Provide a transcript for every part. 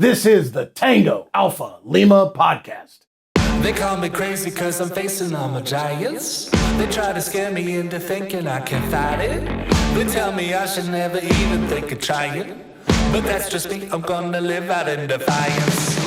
This is the Tango Alpha Lima podcast. They call me crazy cause I'm facing all my giants. They try to scare me into thinking I can fight it. They tell me I should never even think of trying. But that's just me, I'm gonna live out in defiance.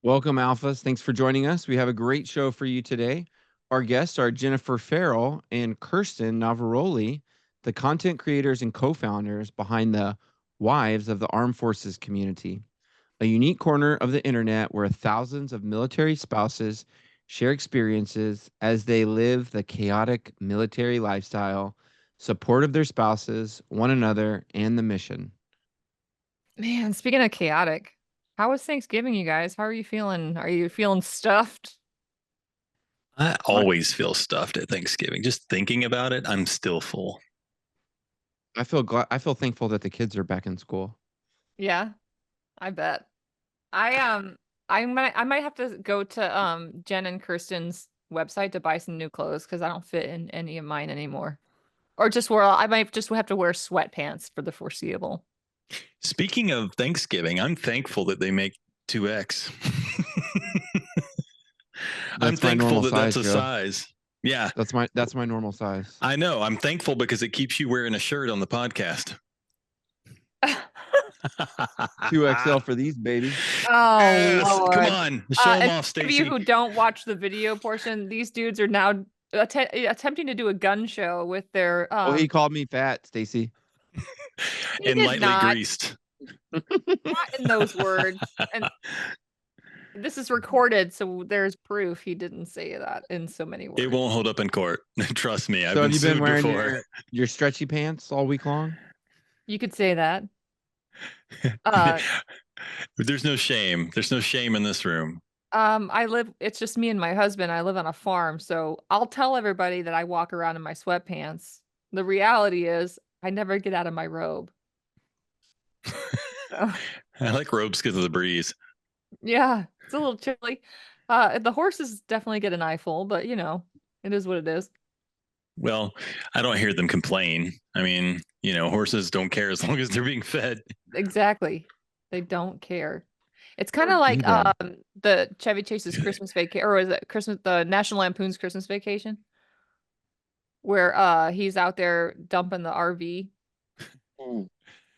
Welcome, Alphas. Thanks for joining us. We have a great show for you today. Our guests are Ferrell and Kirsten Navaroli, the content creators and co-founders behind the Wives of the Armed Forces community, a unique corner of the internet where thousands of military spouses share experiences as they live the chaotic military lifestyle, support of their spouses, one another, and the mission. Man, speaking of chaotic, how was Thanksgiving, you guys? How are you feeling? Are you feeling stuffed? I always feel stuffed at Thanksgiving. Just thinking about it, I'm still full. I feel thankful that the kids are back in school. Yeah, I bet. I might have to go to Jen and Kirsten's website to buy some new clothes because I don't fit in any of mine anymore. Or I might just have to wear sweatpants for the foreseeable. Speaking of Thanksgiving, I'm thankful that they make 2X. I'm thankful that that's a size. Yeah. That's my normal size. I know. I'm thankful because it keeps you wearing a shirt on the podcast. 2XL for these babies. Oh, yes, Lord. Come on. Show them off, Those of Stacy. you who don't watch the video portion, these dudes are now attempting to do a gun show with their he called me fat, Stacy. And lightly greased. Not in those words. And this is recorded, so there's proof he didn't say that in so many words. It won't hold up in court. Trust me. I've So been have you been sued wearing before. your stretchy pants all week long? You could say that. There's no shame. There's no shame in this room. It's just me and my husband. I live on a farm, so I'll tell everybody that I walk around in my sweatpants. The reality is I never get out of my robe. So, I like robes because of the breeze. yeah, it's a little chilly. The horses definitely get an eyeful, but it is what it is. Well, I don't hear them complain. I mean, horses don't care as long as they're being fed. Exactly. They don't care. It's kind of like the Chevy Chase's Christmas Vacation, or is it the National Lampoon's Christmas Vacation, where he's out there dumping the RV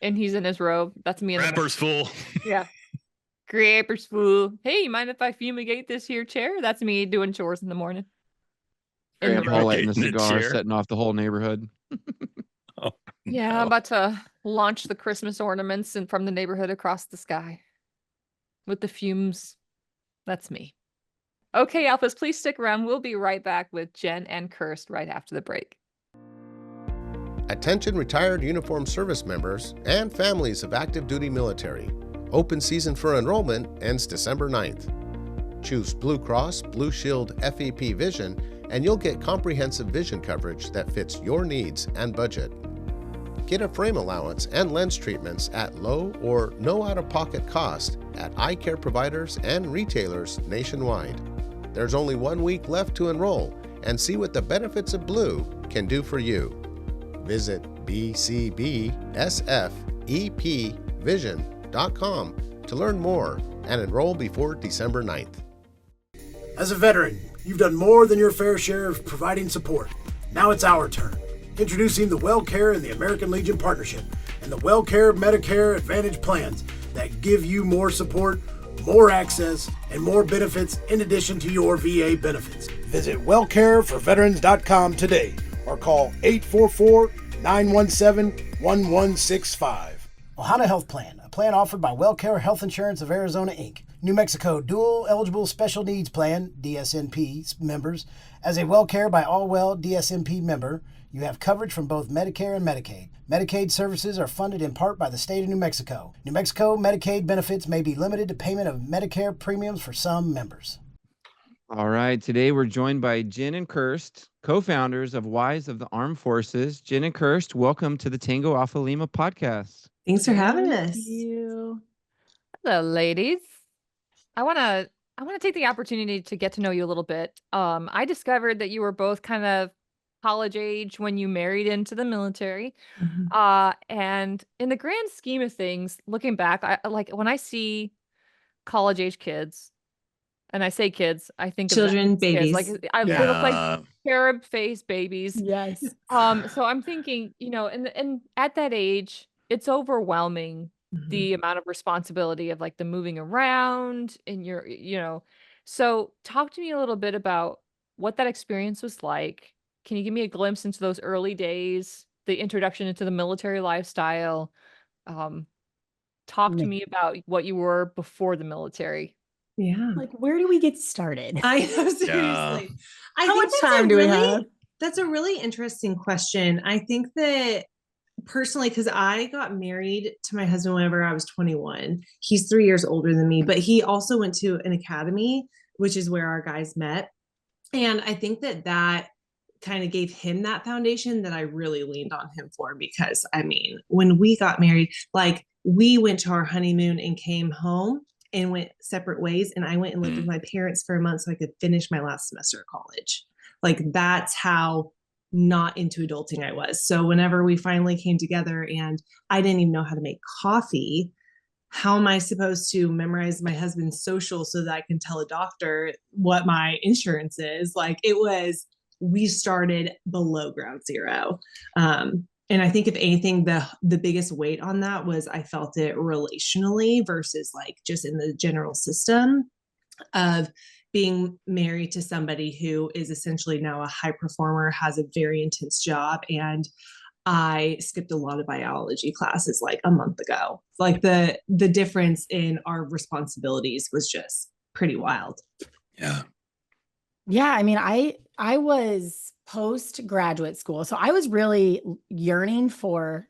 and he's in his robe. That's me. Wrapper's full. Yeah. Grapper's full. Hey, you mind if I fumigate this here chair? That's me doing chores in the morning. Grandpa lighting a cigar, setting off the whole neighborhood. Oh, yeah, no. I'm about to launch the Christmas ornaments from the neighborhood across the sky with the fumes. That's me. Okay, Alphas, please stick around. We'll be right back with Jen and Kirst right after the break. Attention retired uniformed service members and families of active duty military. Open season for enrollment ends December 9th. Choose Blue Cross Blue Shield FEP Vision and you'll get comprehensive vision coverage that fits your needs and budget. Get a frame allowance and lens treatments at low or no out-of-pocket cost at eye care providers and retailers nationwide. There's only 1 week left to enroll and see what the benefits of Blue can do for you. Visit bcbsfepvision.com to learn more and enroll before December 9th. As a veteran, you've done more than your fair share of providing support. Now it's our turn. Introducing the WellCare and the American Legion Partnership and the WellCare Medicare Advantage plans that give you more support, more access, and more benefits in addition to your VA benefits. Visit wellcareforveterans.com today or call 844-917-1165. Ohana Health Plan, a plan offered by WellCare Health Insurance of Arizona, Inc. New Mexico Dual Eligible Special Needs Plan, DSNP members. As a WellCare by All Well DSNP member, you have coverage from both Medicare and Medicaid. Medicaid services are funded in part by the state of New Mexico. New Mexico Medicaid benefits may be limited to payment of Medicare premiums for some members. All right. Today we're joined by Jen and Kirst, co-founders of Wives of the Armed Forces. Jen and Kirst, welcome to the Tango Alpha Lima podcast. Thanks for having us. Thank you. Hello, ladies. I want I want to take the opportunity to get to know you a little bit. I discovered that you were both kind of college age when you married into the military. And in the grand scheme of things, looking back, I like when I see college age kids, and I say kids, I think of them Children, as kids. Like babies. they look like cherub face babies. Yes. So I'm thinking, and at that age, it's overwhelming the amount of responsibility of like the moving around and so talk to me a little bit about what that experience was like. Can you give me a glimpse into those early days, the introduction into the military lifestyle? Talk to me about what you were before the military. Yeah. Like, where do we get started? I know, seriously. How much time do we have? That's a really interesting question. I think that personally, because I got married to my husband whenever I was 21. He's 3 years older than me, but he also went to an academy, which is where our guys met. And I think that kind of gave him that foundation that I really leaned on him for, because I mean, when we got married, like we went to our honeymoon and came home and went separate ways. And I went and lived with my parents for a month so I could finish my last semester of college. Like that's how not into adulting I was. So whenever we finally came together and I didn't even know how to make coffee, how am I supposed to memorize my husband's social so that I can tell a doctor what my insurance is? Like we started below ground zero. And I think if anything, the biggest weight on that was I felt it relationally versus like just in the general system of being married to somebody who is essentially now a high performer, has a very intense job. And I skipped a lot of biology classes like a month ago. Like the difference in our responsibilities was just pretty wild. Yeah. Yeah. I mean, I was post-graduate school. So I was really yearning for,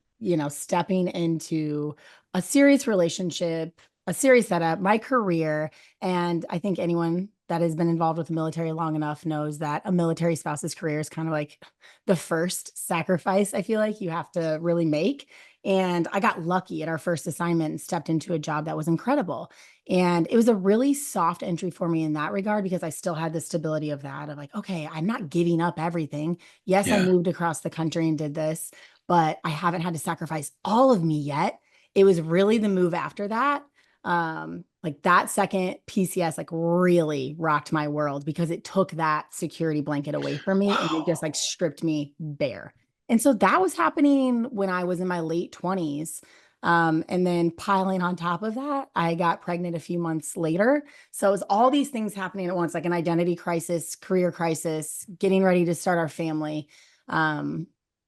stepping into a serious relationship, a serious setup, my career. And I think anyone that has been involved with the military long enough knows that a military spouse's career is kind of like the first sacrifice I feel like you have to really make. And I got lucky at our first assignment and stepped into a job that was incredible. And it was a really soft entry for me in that regard, because I still had the stability of that, of like, okay, I'm not giving up everything. Yes, I moved across the country and did this, but I haven't had to sacrifice all of me yet. It was really the move after that. Like that second PCS like really rocked my world, because it took that security blanket away from me and it just like stripped me bare. And so that was happening when I was in my late 20s. And then piling on top of that, I got pregnant a few months later. So it was all these things happening at once, like an identity crisis, career crisis, getting ready to start our family.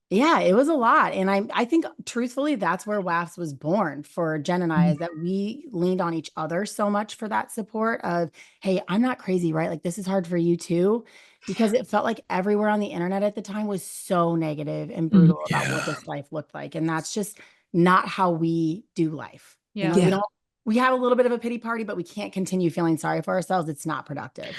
Yeah, it was a lot. And I think truthfully, that's where WAFS was born for Jen and I, is that we leaned on each other so much for that support of, hey, I'm not crazy, right? Like this is hard for you too, because it felt like everywhere on the internet at the time was so negative and brutal about what this life looked like. And that's just not how we do life. Yeah. We have a little bit of a pity party, but we can't continue feeling sorry for ourselves. It's not productive.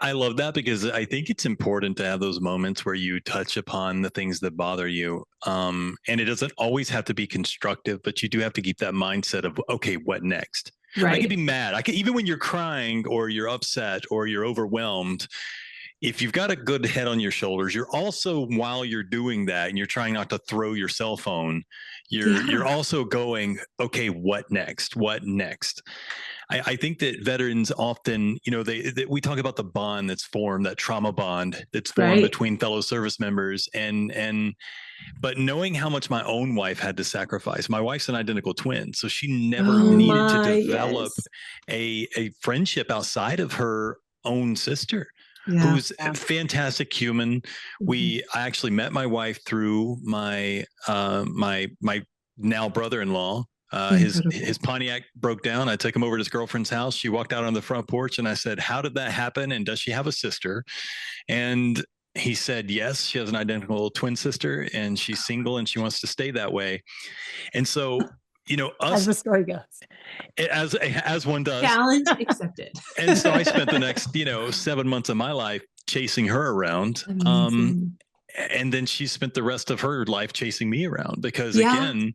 I love that, because I think it's important to have those moments where you touch upon the things that bother you. And it doesn't always have to be constructive, but you do have to keep that mindset of, okay, what next? Right. I can be mad. Even when you're crying or you're upset or you're overwhelmed, if you've got a good head on your shoulders, you're also, while you're doing that and you're trying not to throw your cell phone, you're also going, okay, what next? What next? I think that veterans often, we talk about the bond that's formed, that trauma bond that's formed between fellow service members, but knowing how much my own wife had to sacrifice. My wife's an identical twin, so she never needed to develop a friendship outside of her own sister. Who's a fantastic human. I actually met my wife through my my now brother-in-law. His Pontiac broke down. I took him over to his girlfriend's house. She walked out on the front porch and I said, how did that happen? And does she have a sister? And he said, yes, she has an identical twin sister and she's single and she wants to stay that way. And so, as the story goes, as one does, challenge accepted. And so I spent the next, 7 months of my life chasing her around. And then she spent the rest of her life chasing me around, because again,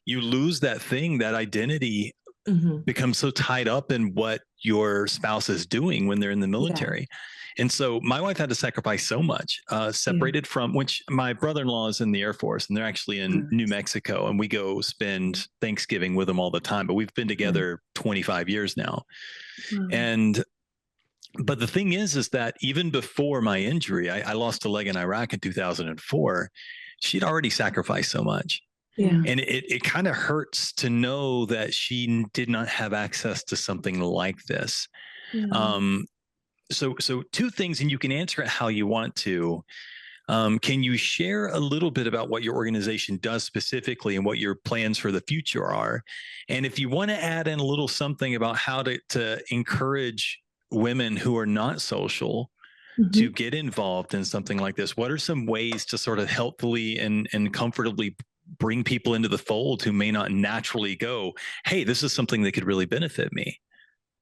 you lose that thing, that identity become so tied up in what your spouse is doing when they're in the military. And so my wife had to sacrifice so much, separated from which my brother-in-law is in the Air Force, and they're actually in New Mexico, and we go spend Thanksgiving with them all the time, but we've been together 25 years now. But the thing is that even before my injury, I lost a leg in Iraq in 2004. She'd already sacrificed so much. And it kind of hurts to know that she did not have access to something like this. So two things, and you can answer it how you want to. Can you share a little bit about what your organization does specifically and what your plans for the future are? And if you want to add in a little something about how to encourage women who are not social to get involved in something like this, what are some ways to sort of helpfully and comfortably bring people into the fold who may not naturally go, hey, this is something that could really benefit me?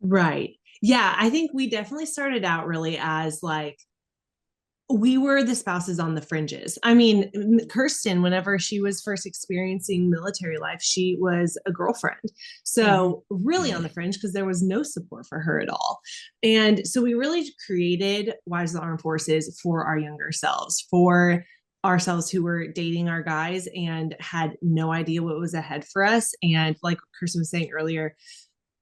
Right. Yeah. I think we definitely started out really as like, we were the spouses on the fringes. I mean, Kirsten, whenever she was first experiencing military life, she was a girlfriend. So really on the fringe, because there was no support for her at all. And so we really created Wives of the Armed Forces for our younger selves, for ourselves who were dating our guys and had no idea what was ahead for us. And like Kirsten was saying earlier,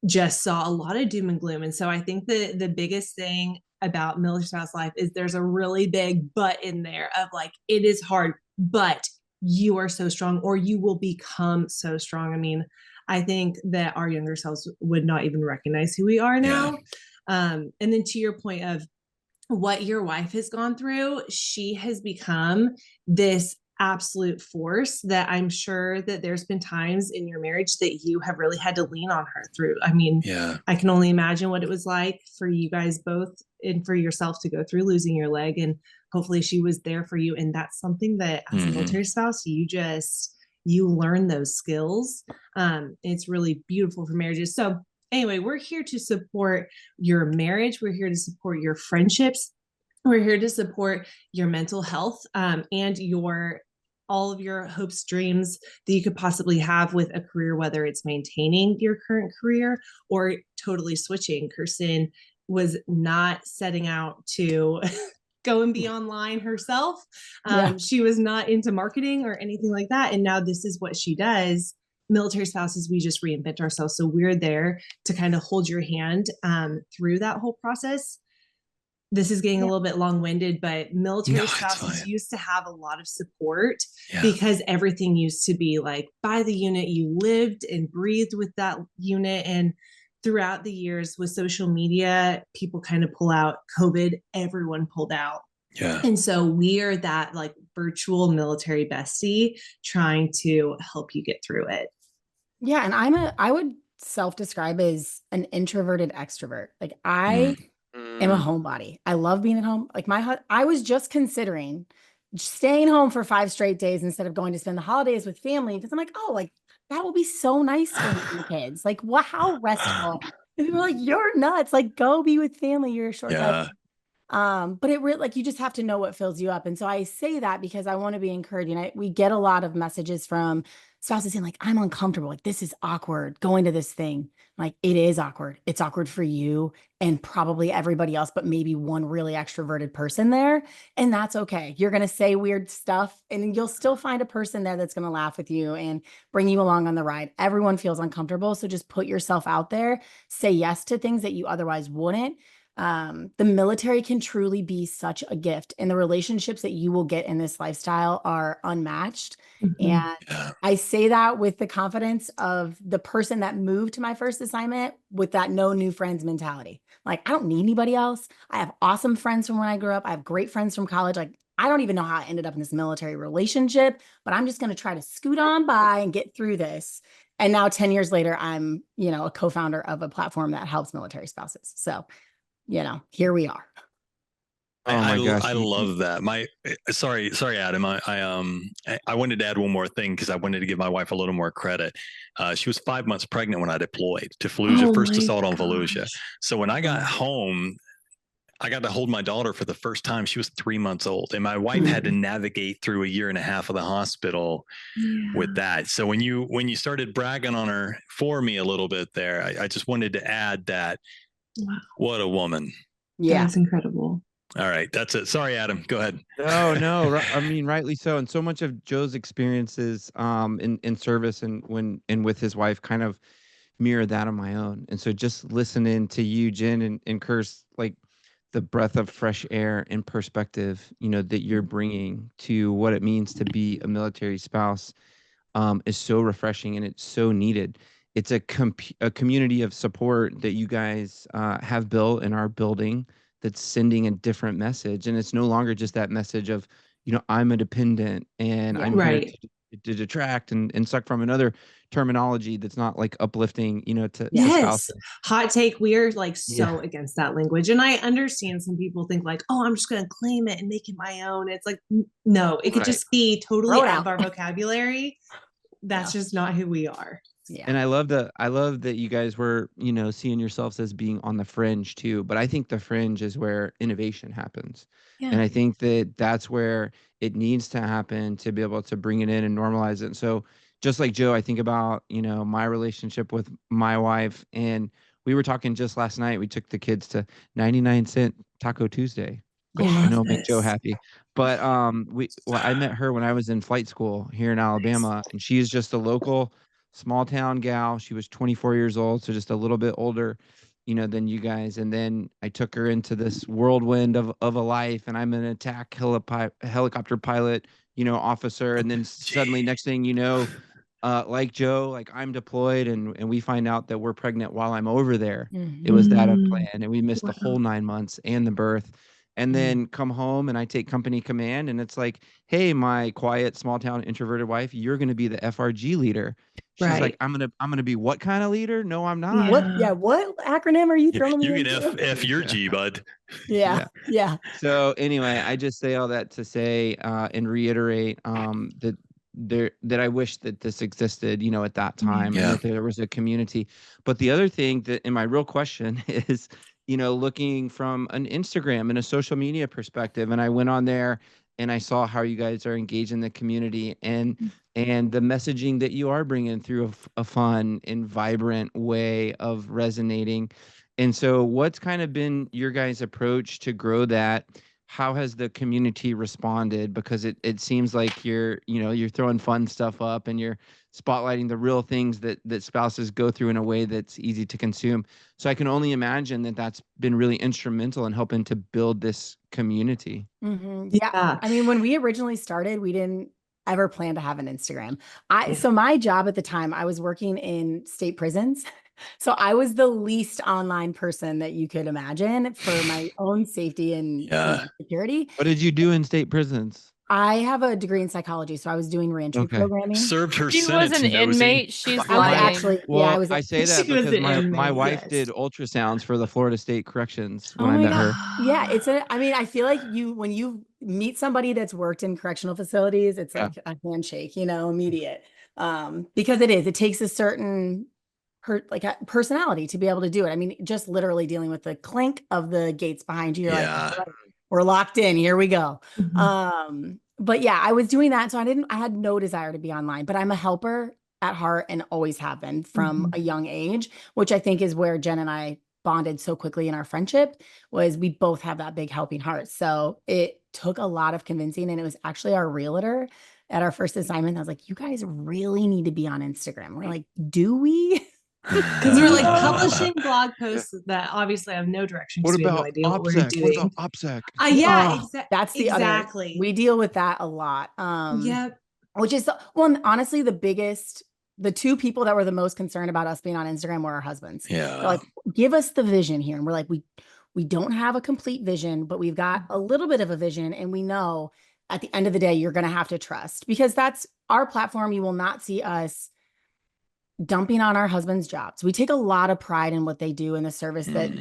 just saw a lot of doom and gloom. And so I think the biggest thing about military spouse life is there's a really big but in there of like, it is hard, but you are so strong, or you will become so strong. I mean, I think that our younger selves would not even recognize who we are now. And then to your point of what your wife has gone through, she has become this absolute force that I'm sure that there's been times in your marriage that you have really had to lean on her through. I mean, I can only imagine what it was like for you guys both and for yourself to go through losing your leg, and hopefully she was there for you. And that's something that as a military spouse, you learn those skills. It's really beautiful for marriages. So anyway, we're here to support your marriage. We're here to support your friendships. We're here to support your mental health, and all of your hopes, dreams that you could possibly have with a career, whether it's maintaining your current career or totally switching. Kirsten was not setting out to go and be online herself. She was not into marketing or anything like that. And now this is what she does. Military spouses, we just reinvent ourselves. So we're there to kind of hold your hand through that whole process. This is getting a little bit long-winded, but military spouses used to have a lot of support because everything used to be like by the unit. You lived and breathed with that unit. And throughout the years with social media, people kind of pull out. COVID, everyone pulled out. And so we are that like virtual military bestie trying to help you get through it. Yeah. And I would self-describe as an introverted extrovert. Like I am a homebody. I love being at home. Like I was just considering staying home for 5 straight days instead of going to spend the holidays with family. Because I'm like, oh, like that will be so nice for the kids. Like, how restful. And people are like, you're nuts. Like, go be with family. You're a short life. But it really, like, you just have to know what fills you up. And so I say that because I want to be encouraging. We get a lot of messages from spouses saying like, I'm uncomfortable. Like, this is awkward going to this thing. Like, it is awkward. It's awkward for you and probably everybody else, but maybe one really extroverted person there. And that's okay. You're going to say weird stuff and you'll still find a person there that's going to laugh with you and bring you along on the ride. Everyone feels uncomfortable. So just put yourself out there, say yes to things that you otherwise wouldn't. The military can truly be such a gift, and the relationships that you will get in this lifestyle are unmatched. And I say that with the confidence of the person that moved to my first assignment with that no new friends mentality. Like, I don't need anybody else. I have awesome friends from when I grew up. I have great friends from college. Like, I don't even know how I ended up in this military relationship, but I'm just going to try to scoot on by and get through this. And now 10 years later, I'm, a co-founder of a platform that helps military spouses. So here we are. Oh my gosh. I love that. Sorry, Adam. I wanted to add one more thing because I wanted to give my wife a little more credit. She was 5 months pregnant when I deployed to Fallujah, first assault on Fallujah. So when I got home, I got to hold my daughter for the first time. She was 3 months old, and my wife had to navigate through a year and a half of the hospital with that. So when you started bragging on her for me a little bit there, I just wanted to add that. Wow. What a woman. Yeah. That's incredible. All right. That's it. Sorry, Adam. Go ahead. No. I mean, rightly so. And so much of Joe's experiences in service and with his wife kind of mirror that of my own. And so just listening to you, Jen and Kirst, like the breath of fresh air and perspective, that you're bringing to what it means to be a military spouse is so refreshing, and it's so needed. It's a community of support that you guys have built and are building that's sending a different message. And it's no longer just that message of, I'm a dependent and I'm here to detract and suck from another terminology that's not like uplifting, to spouses. Hot take. We are like so against that language. And I understand some people think like, oh, I'm just going to claim it and make it my own. It's like, no, it could just be totally out of our vocabulary. That's just not who we are. Yeah. And I love that you guys were, seeing yourselves as being on the fringe too. But I think the fringe is where innovation happens. Yeah. And I think that's where it needs to happen to be able to bring it in and normalize it. And so just like Joe, I think about, my relationship with my wife, and we were talking just last night. We took the kids to 99-cent Taco Tuesday. I know, make Joe happy. But I met her when I was in flight school here in Alabama, and she is just a local small town gal. She was 24 years old, so just a little bit older, than you guys. And then I took her into this whirlwind of a life, and I'm an attack helicopter pilot, officer. And then suddenly, next thing you know, like Joe, like I'm deployed, and we find out that we're pregnant while I'm over there. Mm-hmm. It was that unplanned, and we missed the whole 9 months and the birth. And then come home and I take company command, and it's like, hey, my quiet, small town introverted wife, you're going to be the FRG leader. She's like, I'm going to be what kind of leader? No, I'm not. What acronym are you throwing me? You can F your G, bud. Yeah. So anyway, I just say all that to say and reiterate that I wish that this existed, at that time, and that there was a community. But the other thing that, and my real question is, looking from an Instagram and a social media perspective. And I went on there and I saw how you guys are engaged in the community and the messaging that you are bringing through a fun and vibrant way of resonating. And so what's kind of been your guys' approach to grow that? How has the community responded? Because it seems like you're throwing fun stuff up and you're spotlighting the real things that spouses go through in a way that's easy to consume. So I can only imagine that that's been really instrumental in helping to build this community. Mm-hmm. Yeah. I mean, when we originally started, we didn't ever plan to have an Instagram. So my job at the time, I was working in state prisons. So I was the least online person that you could imagine for my own safety and security. What did you do in state prisons? I have a degree in psychology, so I was doing reentry programming. Served her She sentence. was an inmate. She's I lying. I say that because my wife did ultrasounds for the Florida State Corrections when I met her. Yeah, I feel like when you meet somebody that's worked in correctional facilities, it's like a handshake, immediate. Because it takes a certain a personality to be able to do it. I mean, just literally dealing with the clink of the gates behind you. You're like, we're locked in. Here we go. Mm-hmm. But yeah, I was doing that. So I had no desire to be online, but I'm a helper at heart and always have been from a young age, which I think is where Jen and I bonded so quickly in our friendship, was we both have that big helping heart. So it took a lot of convincing, and it was actually our realtor at our first assignment. I was like, you guys really need to be on Instagram. We're like, do we? Because we're like publishing blog posts that obviously have no direction. What about no idea what we're doing. What about OPSEC? That's the exactly. We deal with that a lot. Which is honestly the two people that were the most concerned about us being on Instagram were our husbands. Yeah. They're like, give us the vision here. And we're like, we don't have a complete vision, but we've got a little bit of a vision. And we know at the end of the day, you're going to have to trust, because that's our platform. You will not see us dumping on our husbands' jobs. We take a lot of pride in what they do in the service that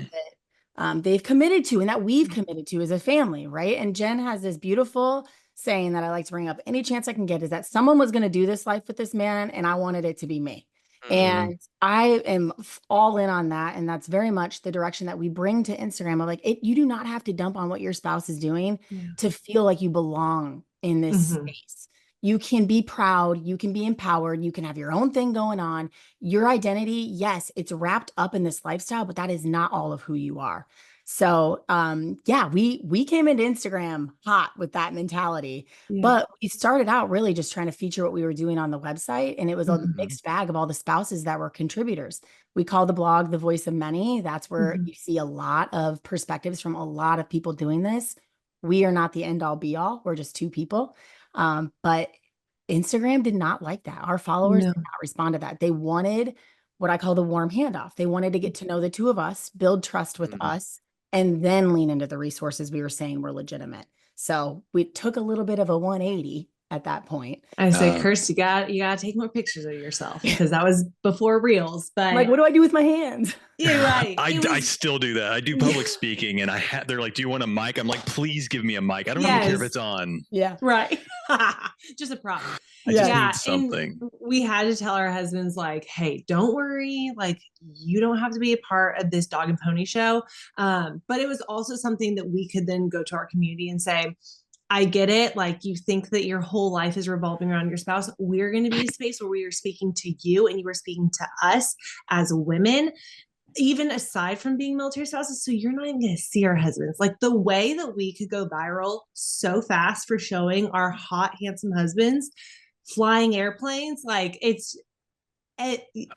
they've committed to and that we've committed to as a family, right? And Jen has this beautiful saying that I like to bring up any chance I can get, is that someone was going to do this life with this man, and I wanted it to be me. And I am all in on that. And that's very much the direction that we bring to Instagram of like, you do not have to dump on what your spouse is doing to feel like you belong in this space. You can be proud, you can be empowered, you can have your own thing going on. Your identity, yes, it's wrapped up in this lifestyle, but that is not all of who you are. So yeah, we came into Instagram hot with that mentality, but we started out really just trying to feature what we were doing on the website. And it was a mixed bag of all the spouses that were contributors. We call the blog the voice of many. That's where you see a lot of perspectives from a lot of people doing this. We are not the end all be all. We're just two people. But Instagram did not like that. Our followers did not respond to that. They wanted what I call the warm handoff. They wanted to get to know the two of us, build trust with us, and then lean into the resources we were saying were legitimate. So we took a little bit of a 180 at that point. I say, Kirst, you got to take more pictures of yourself, because that was before Reels. But like, what do I do with my hands? Yeah, right. I still do that. I do public speaking, and they're like, "Do you want a mic?" I'm like, "Please give me a mic. I don't even care if it's on." Yeah, right. Just a problem. I just need something. And we had to tell our husbands, like, "Hey, don't worry. Like, you don't have to be a part of this dog and pony show." But it was also something that we could then go to our community and say, I get it. Like, you think that your whole life is revolving around your spouse. We're going to be a space where we are speaking to you and you are speaking to us as women, even aside from being military spouses. So you're not even going to see our husbands. Like, the way that we could go viral so fast for showing our hot, handsome husbands flying airplanes, like it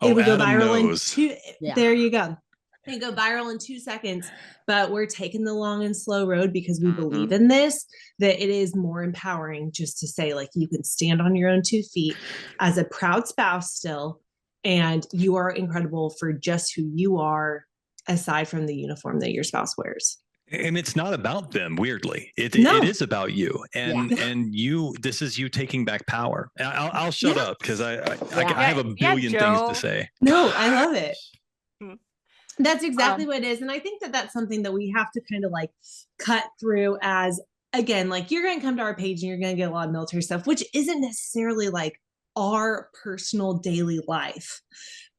would go viral in two. There you go. They go viral in 2 seconds, but we're taking the long and slow road because we believe in this, that it is more empowering just to say, like, you can stand on your own 2 feet as a proud spouse still, and you are incredible for just who you are, aside from the uniform that your spouse wears. And it's not about them, weirdly. It is about you. And this is you taking back power. I'll shut up, because I have a billion things to say. No, I love it. That's exactly what it is. And I think that that's something that we have to kind of like cut through as, again, like, you're going to come to our page and you're going to get a lot of military stuff, which isn't necessarily like our personal daily life,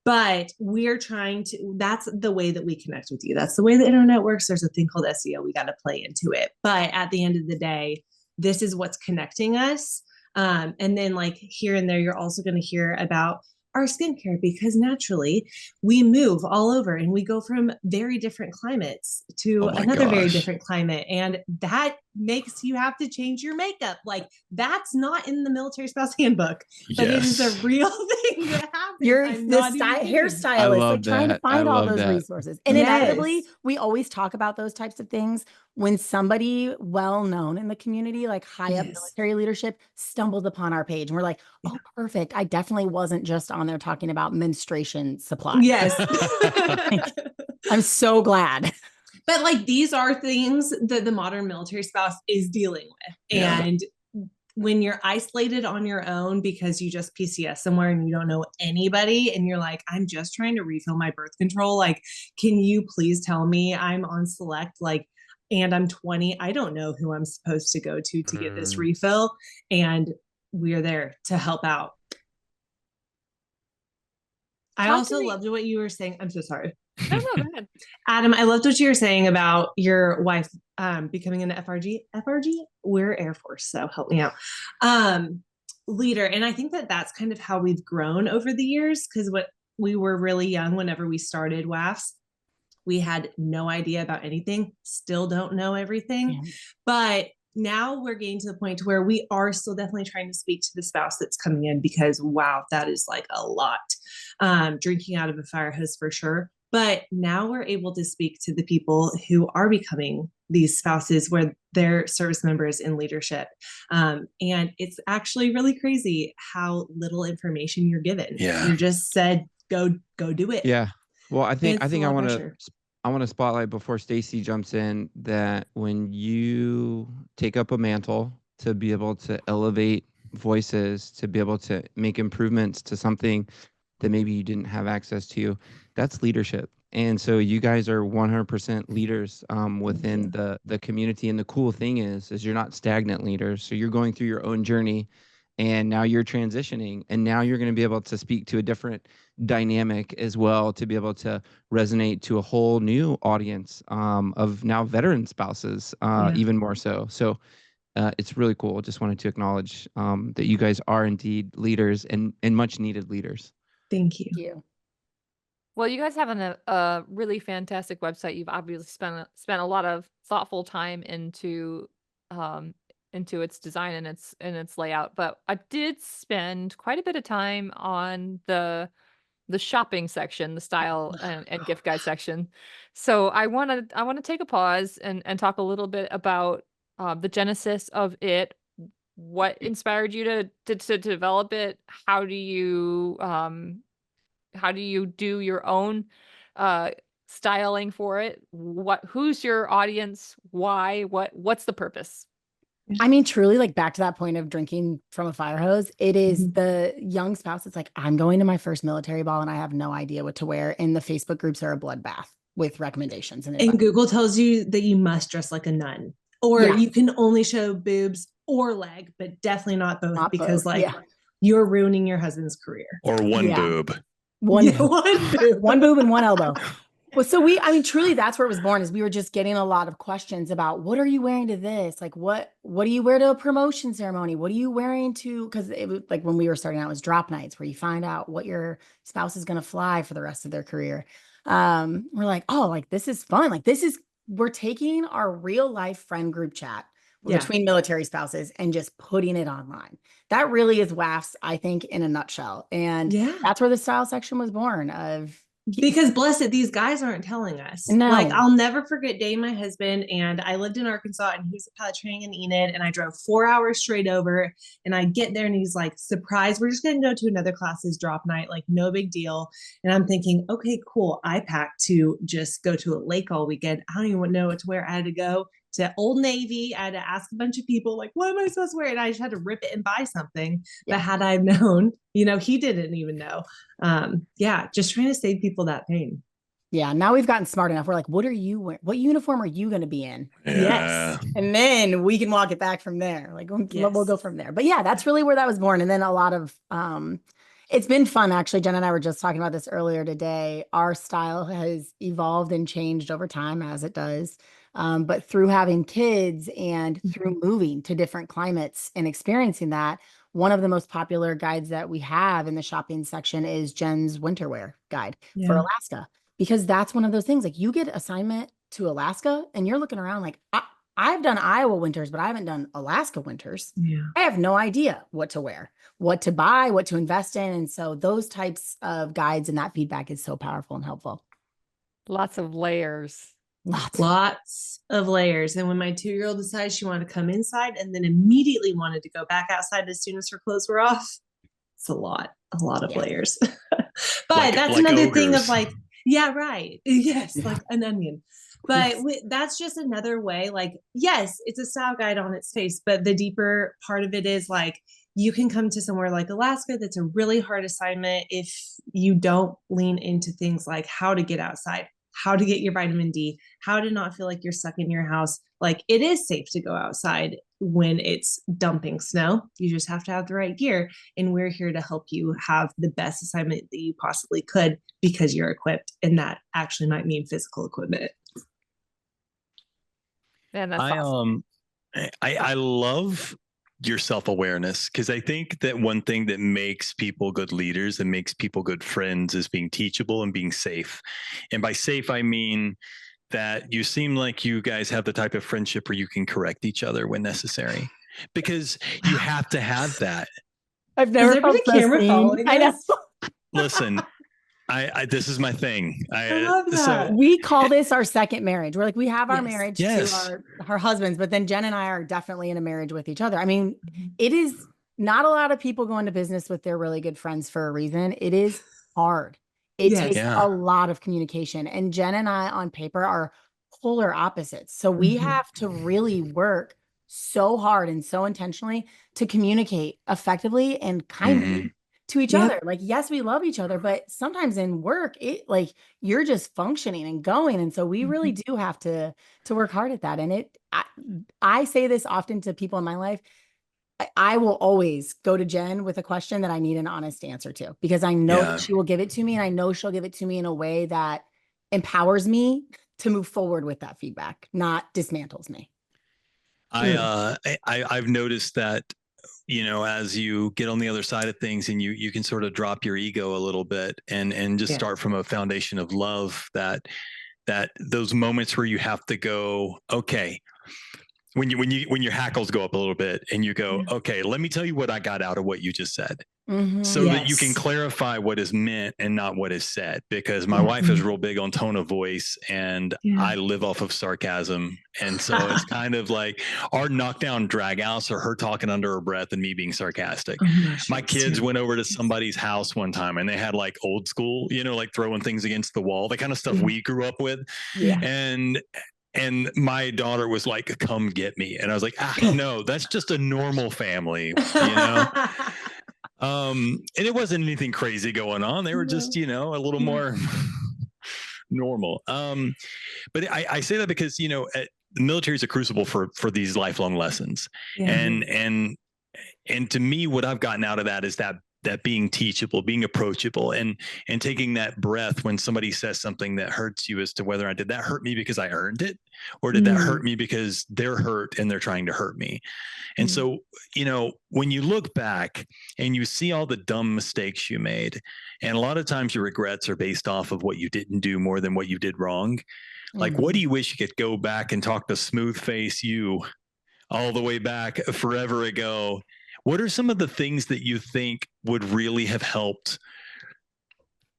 but we're trying to, that's the way that we connect with you. That's the way the internet works. There's a thing called SEO. We got to play into it. But at the end of the day, this is what's connecting us. And then, like, here and there, you're also going to hear about our skincare, because naturally we move all over and we go from very different climates to another very different climate. And that makes you have to change your makeup. Like, that's not in the military spouse handbook, but it is a real thing that happens. You're the hairstylist, like, trying to find all those resources. And inevitably, we always talk about those types of things when somebody well-known in the community, like high up military leadership, stumbles upon our page. And we're like, oh, perfect. I definitely wasn't just on there talking about menstruation supplies. Yes. I'm so glad. But like, these are things that the modern military spouse is dealing with. Yeah. And when you're isolated on your own because you just PCS somewhere and you don't know anybody, and you're like, I'm just trying to refill my birth control. Like, can you please tell me I'm on select, like, and I'm 20. I don't know who I'm supposed to go to get this refill. And we're there to help out. I also loved what you were saying. I'm so sorry. No, go ahead. Adam, I loved what you were saying about your wife becoming an FRG. We're Air Force, so help me out. Leader. And I think that that's kind of how we've grown over the years, because we were really young whenever we started WAFs. We had no idea about anything, still don't know everything. But now we're getting to the point where we are still definitely trying to speak to the spouse that's coming in, because wow, that is like a lot. Drinking out of a fire hose for sure. But now we're able to speak to the people who are becoming these spouses where they're service members in leadership. And it's actually really crazy how little information you're given. Yeah. You're just said, go do it. Yeah. Well, I think I want to spotlight before Stacy jumps in that when you take up a mantle to be able to elevate voices, to be able to make improvements to something that maybe you didn't have access to, that's leadership. And so you guys are 100% leaders within the community. And the cool thing is you're not stagnant leaders. So you're going through your own journey and now you're transitioning, and now you're going to be able to speak to a different dynamic as well, to be able to resonate to a whole new audience of now veteran spouses, even more so. So it's really cool. Just wanted to acknowledge that you guys are indeed leaders, and much needed leaders. Thank you. Thank you. Well, you guys have a really fantastic website. You've obviously spent a lot of thoughtful time into its design and its layout. But I did spend quite a bit of time on the shopping section, the style and gift guide section. So I want to take a pause and talk a little bit about the genesis of it. What inspired you to develop it? How do you do your own styling for it? Who's your audience? Why? What's the purpose? I mean, truly, like back to that point of drinking from a fire hose, it is the young spouse. It's like, I'm going to my first military ball and I have no idea what to wear. And the Facebook groups are a bloodbath with recommendations. And Google tells you that you must dress like a nun, or you can only show boobs or leg, but definitely not both, because you're ruining your husband's career. Or one boob. One boob and one elbow. Well, so I mean, truly, that's where it was born, is we were just getting a lot of questions about, what are you wearing to this? Like, what do you wear to a promotion ceremony? What are you wearing to, because it was like when we were starting out, it was drop nights where you find out what your spouse is going to fly for the rest of their career. We're like, oh, like, this is fun. Like, we're taking our real life friend group chat between military spouses and just putting it online. That really is WAFs, I think, in a nutshell. And that's where the style section was born of. Because bless it, these guys aren't telling us. No. Like, I'll never forget dating my husband, and I lived in Arkansas, and he was a pilot training in Enid, and I drove 4 hours straight over, and I get there and he's like, surprise, we're just going to go to another class's drop night, like no big deal. And I'm thinking, okay, cool. I packed to just go to a lake all weekend. I don't even know what to wear. I had to go to Old Navy. I had to ask a bunch of people, like, what am I supposed to wear? And I just had to rip it and buy something. But had I known, he didn't even know. Just trying to save people that pain. Yeah. Now we've gotten smart enough. We're like, what are you wearing? What uniform are you going to be in? Yes. And then we can walk it back from there. Like, we'll go from there. But yeah, that's really where that was born. And then a lot of, it's been fun. Actually, Jen and I were just talking about this earlier today. Our style has evolved and changed over time, as it does. But through having kids and through moving to different climates and experiencing that, one of the most popular guides that we have in the shopping section is Jen's winter wear guide for Alaska, because that's one of those things, like, you get assignment to Alaska and you're looking around like, I've done Iowa winters, but I haven't done Alaska winters. I have no idea what to wear, what to buy, what to invest in. And so those types of guides and that feedback is so powerful and helpful. Lots of layers. Lots of layers. And when my 2-year-old decided she wanted to come inside and then immediately wanted to go back outside as soon as her clothes were off, it's a lot of layers. But that's another thing of like, yes, like an onion. But that's just another way, like, yes, it's a style guide on its face, but the deeper part of it is like, you can come to somewhere like Alaska that's a really hard assignment if you don't lean into things like how to get outside, how to get your vitamin D, how to not feel like you're stuck in your house. Like, it is safe to go outside when it's dumping snow. You just have to have the right gear. And we're here to help you have the best assignment that you possibly could, because you're equipped. And that actually might mean physical equipment. Man, that's awesome. I love your self-awareness, because I think that one thing that makes people good leaders and makes people good friends is being teachable and being safe. And by safe, I mean that you seem like you guys have the type of friendship where you can correct each other when necessary, because you have to have that. I've never felt the camera following. I know. Listen, I this is my thing. I love that. So, we call this our second marriage. We're like, we have our marriage Yes. to our husbands, but then Jen and I are definitely in a marriage with each other. I mean, it is not a lot of people go into business with their really good friends for a reason. It is hard. It takes a lot of communication. And Jen and I on paper are polar opposites. So we have to really work so hard and so intentionally to communicate effectively and kindly to each other. Like, yes, we love each other, but sometimes in work, it like you're just functioning and going. And so we really do have to work hard at that. And I say this often to people in my life. I will always go to Jen with a question that I need an honest answer to, because I know Yeah. that she will give it to me, and I know she'll give it to me in a way that empowers me to move forward with that feedback, not dismantles me. I've noticed that, you know, as you get on the other side of things and you can sort of drop your ego a little bit and just start from a foundation of love, that those moments where you have to go, okay, when your hackles go up a little bit and you go, okay, let me tell you what I got out of what you just said. So that you can clarify what is meant and not what is said, because my wife is real big on tone of voice, and I live off of sarcasm. And so it's kind of like our knockdown drag outs are her talking under her breath and me being sarcastic. My kids went over to somebody's house one time and they had like old school, you know, like throwing things against the wall, the kind of stuff we grew up with. And my daughter was like, come get me. And I was like, no, that's just a normal family, you know? And it wasn't anything crazy going on. They were just, you know, a little more normal. But I say that because, you know, the military is a crucible for these lifelong lessons. And to me, what I've gotten out of that is that being teachable, being approachable, and taking that breath when somebody says something that hurts you, as to whether did that hurt me because I earned it, or did that hurt me because they're hurt and they're trying to hurt me. And so, you know, when you look back and you see all the dumb mistakes you made, and a lot of times your regrets are based off of what you didn't do more than what you did wrong. Like, what do you wish you could go back and talk to smooth face you all the way back forever ago? What are some of the things that you think would really have helped,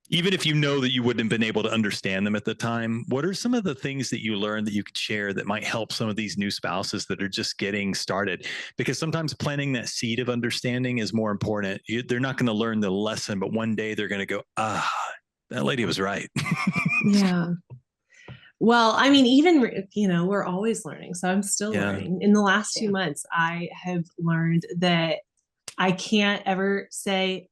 even if you know that you wouldn't have been able to understand them at the time? What are some of the things that you learned that you could share that might help some of these new spouses that are just getting started? Because sometimes planting that seed of understanding is more important. They're not going to learn the lesson, but one day they're going to go, that lady was right. Well, I mean, even, you know, we're always learning. So I'm still learning. In the last 2 months, I have learned that I can't ever say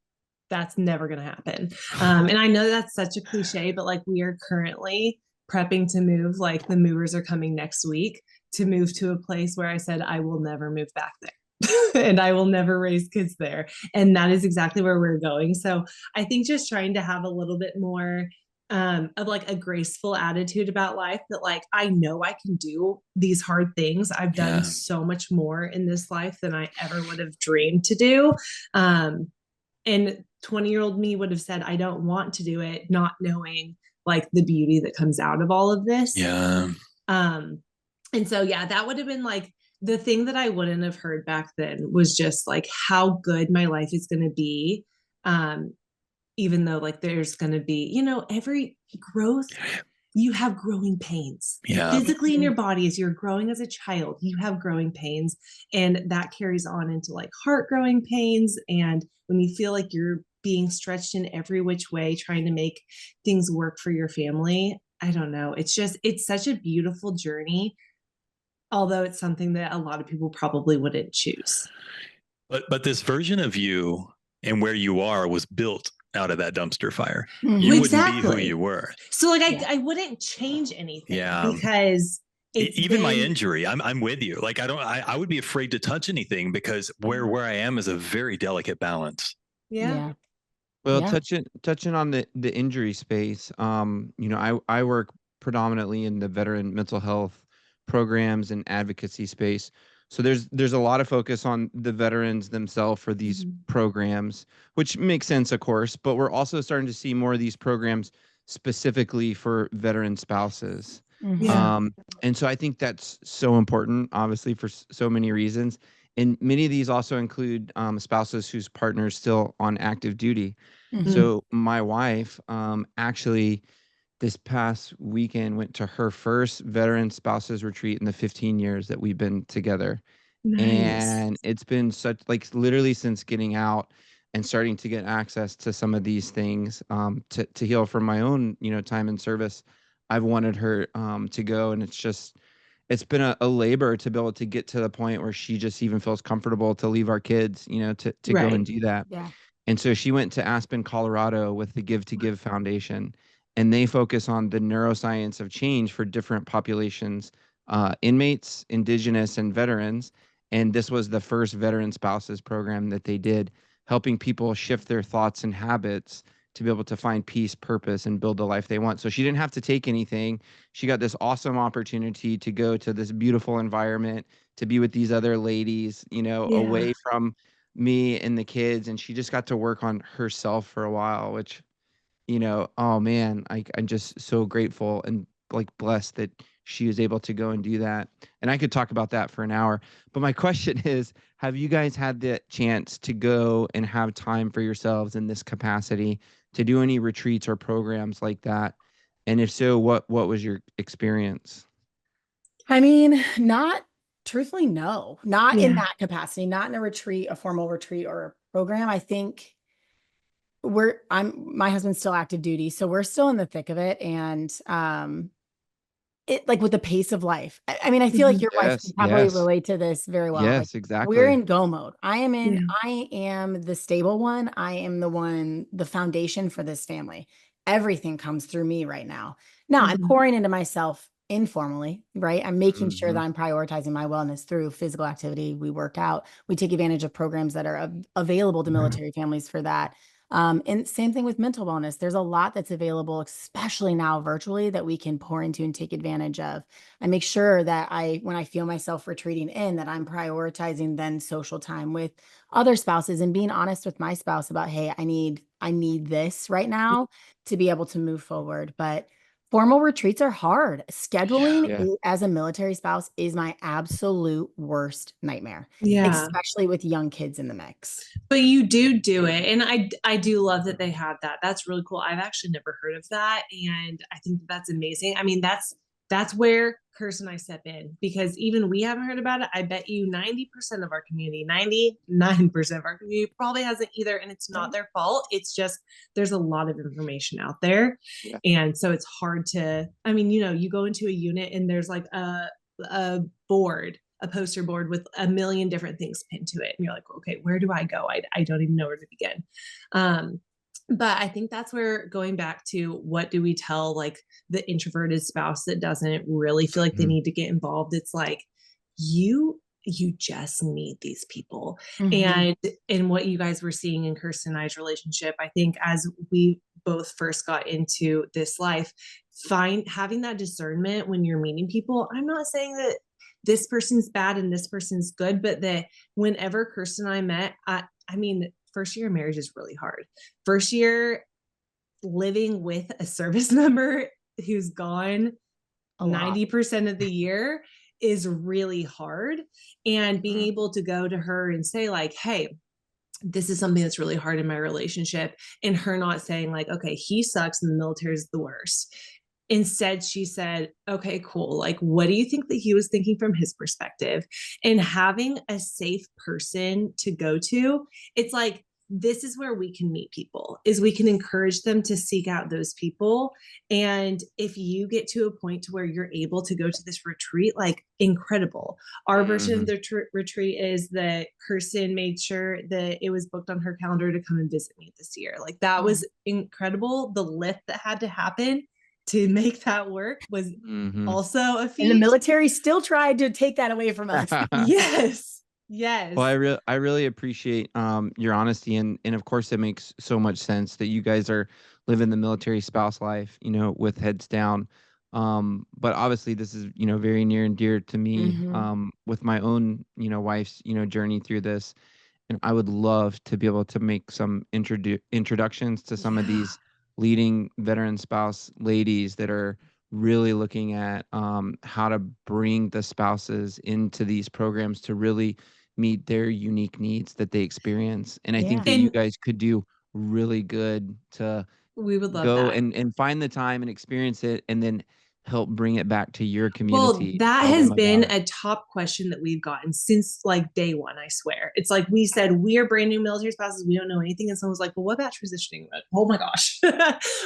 that's never going to happen. And I know that's such a cliche, but like, we are currently prepping to move. Like, the movers are coming next week to move to a place where I said I will never move back there. And I will never raise kids there. And that is exactly where we're going. So I think just trying to have a little bit more of like a graceful attitude about life, that like, I know I can do these hard things. I've done so much more in this life than I ever would have dreamed to do. And 20-year-old me would have said, I don't want to do it, not knowing like the beauty that comes out of all of this. And so, that would have been like the thing that I wouldn't have heard back then, was just like how good my life is going to be. Even though like there's going to be, you know, every growth, you have growing pains physically in your body. As you're growing as a child, you have growing pains, and that carries on into like heart growing pains. And when you feel like you're being stretched in every which way, trying to make things work for your family, I don't know. It's such a beautiful journey, although it's something that a lot of people probably wouldn't choose. But this version of you and where you are was built out of that dumpster fire. You wouldn't be who you were. So like, I wouldn't change anything because even my injury, I'm with you. Like, I would be afraid to touch anything, because where I am is a very delicate balance. Well, touching on the injury space, you know, I work predominantly in the veteran mental health programs and advocacy space. So there's a lot of focus on the veterans themselves for these programs, which makes sense, of course, but we're also starting to see more of these programs specifically for veteran spouses. And so I think that's so important, obviously, for so many reasons. And many of these also include spouses whose partner's still on active duty. So my wife actually this past weekend went to her first veteran spouses retreat in the 15 years that we've been together. And it's been such, like, literally since getting out and starting to get access to some of these things to heal from my own, you know, time in service, I've wanted her to go. And it's been a labor to be able to get to the point where she just even feels comfortable to leave our kids, you know, to go and do that. And so she went to Aspen, Colorado with the Give to Give Foundation, and they focus on the neuroscience of change for different populations, inmates, indigenous, and veterans. And this was the first veteran spouses program that they did, helping people shift their thoughts and habits to be able to find peace, purpose, and build the life they want. So she didn't have to take anything. She got this awesome opportunity to go to this beautiful environment, to be with these other ladies, away from me and the kids. And she just got to work on herself for a while, which, oh man, I'm just so grateful and like blessed that she was able to go and do that. And I could talk about that for an hour. But my question is, have you guys had the chance to go and have time for yourselves in this capacity to do any retreats or programs like that? And if so, what was your experience? I mean, truthfully, no, not in that capacity, not in a retreat, a formal retreat or a program. I think my husband's still active duty, so we're still in the thick of it. And, it like with the pace of life. I mean, I feel like your wife can probably relate to this very well. Yes, like, exactly. We're in go mode. I am the stable one. I am the foundation for this family. Everything comes through me right now. Now I'm pouring into myself informally, right? I'm making sure that I'm prioritizing my wellness through physical activity. We work out. We take advantage of programs that are available to military families for that. And same thing with mental wellness. There's a lot that's available, especially now virtually, that we can pour into and take advantage of. I make sure that when I feel myself retreating in, that I'm prioritizing then social time with other spouses and being honest with my spouse about, hey, I need this right now to be able to move forward. But formal retreats are hard. Scheduling as a military spouse is my absolute worst nightmare. Especially with young kids in the mix. But you do it. And I do love that they have that. That's really cool. I've actually never heard of that. And I think that's amazing. I mean, that's where Kirsten and I step in, because even we haven't heard about it. I bet you 90% of our community, 99% of our community probably hasn't either. And it's not their fault. It's just, there's a lot of information out there. Yeah. And so it's hard to, I mean, you go into a unit and there's like a poster board with a million different things pinned to it. And you're like, okay, where do I go? I don't even know where to begin. But I think that's where, going back to what do we tell like the introverted spouse that doesn't really feel like they need to get involved? It's like, you just need these people. And what you guys were seeing in Kirsten and I's relationship, I think as we both first got into this life, having that discernment when you're meeting people. I'm not saying that this person's bad and this person's good, but that whenever Kirsten and I met, I mean, first year of marriage is really hard. First year living with a service member who's gone 90% of the year is really hard. And being able to go to her and say like, hey, this is something that's really hard in my relationship. And her not saying like, okay, he sucks and the military is the worst. Instead, she said, okay, cool. Like, what do you think that he was thinking from his perspective? And having a safe person to go to, it's like, this is where we can meet people, is we can encourage them to seek out those people. And if you get to a point to where you're able to go to this retreat, like, incredible. Our version of the retreat is that Kirsten made sure that it was booked on her calendar to come and visit me this year. Like, that was incredible. The lift that had to happen to make that work was also a feat. And the military still tried to take that away from us. Yes. Well, I really appreciate your honesty, and of course it makes so much sense that you guys are living the military spouse life, with heads down. But obviously this is, very near and dear to me, with my own, wife's, journey through this. And I would love to be able to make some introductions to some of these leading veteran spouse ladies that are really looking at how to bring the spouses into these programs to really meet their unique needs that they experience. And I think that you guys could do really good to we would love go that. and find the time and experience it, and then help bring it back to your community. Well, that has been a top question that we've gotten since like day one, I swear. It's like, we said, we are brand new military spouses. We don't know anything. And someone's like, well, what about transitioning? Oh my gosh.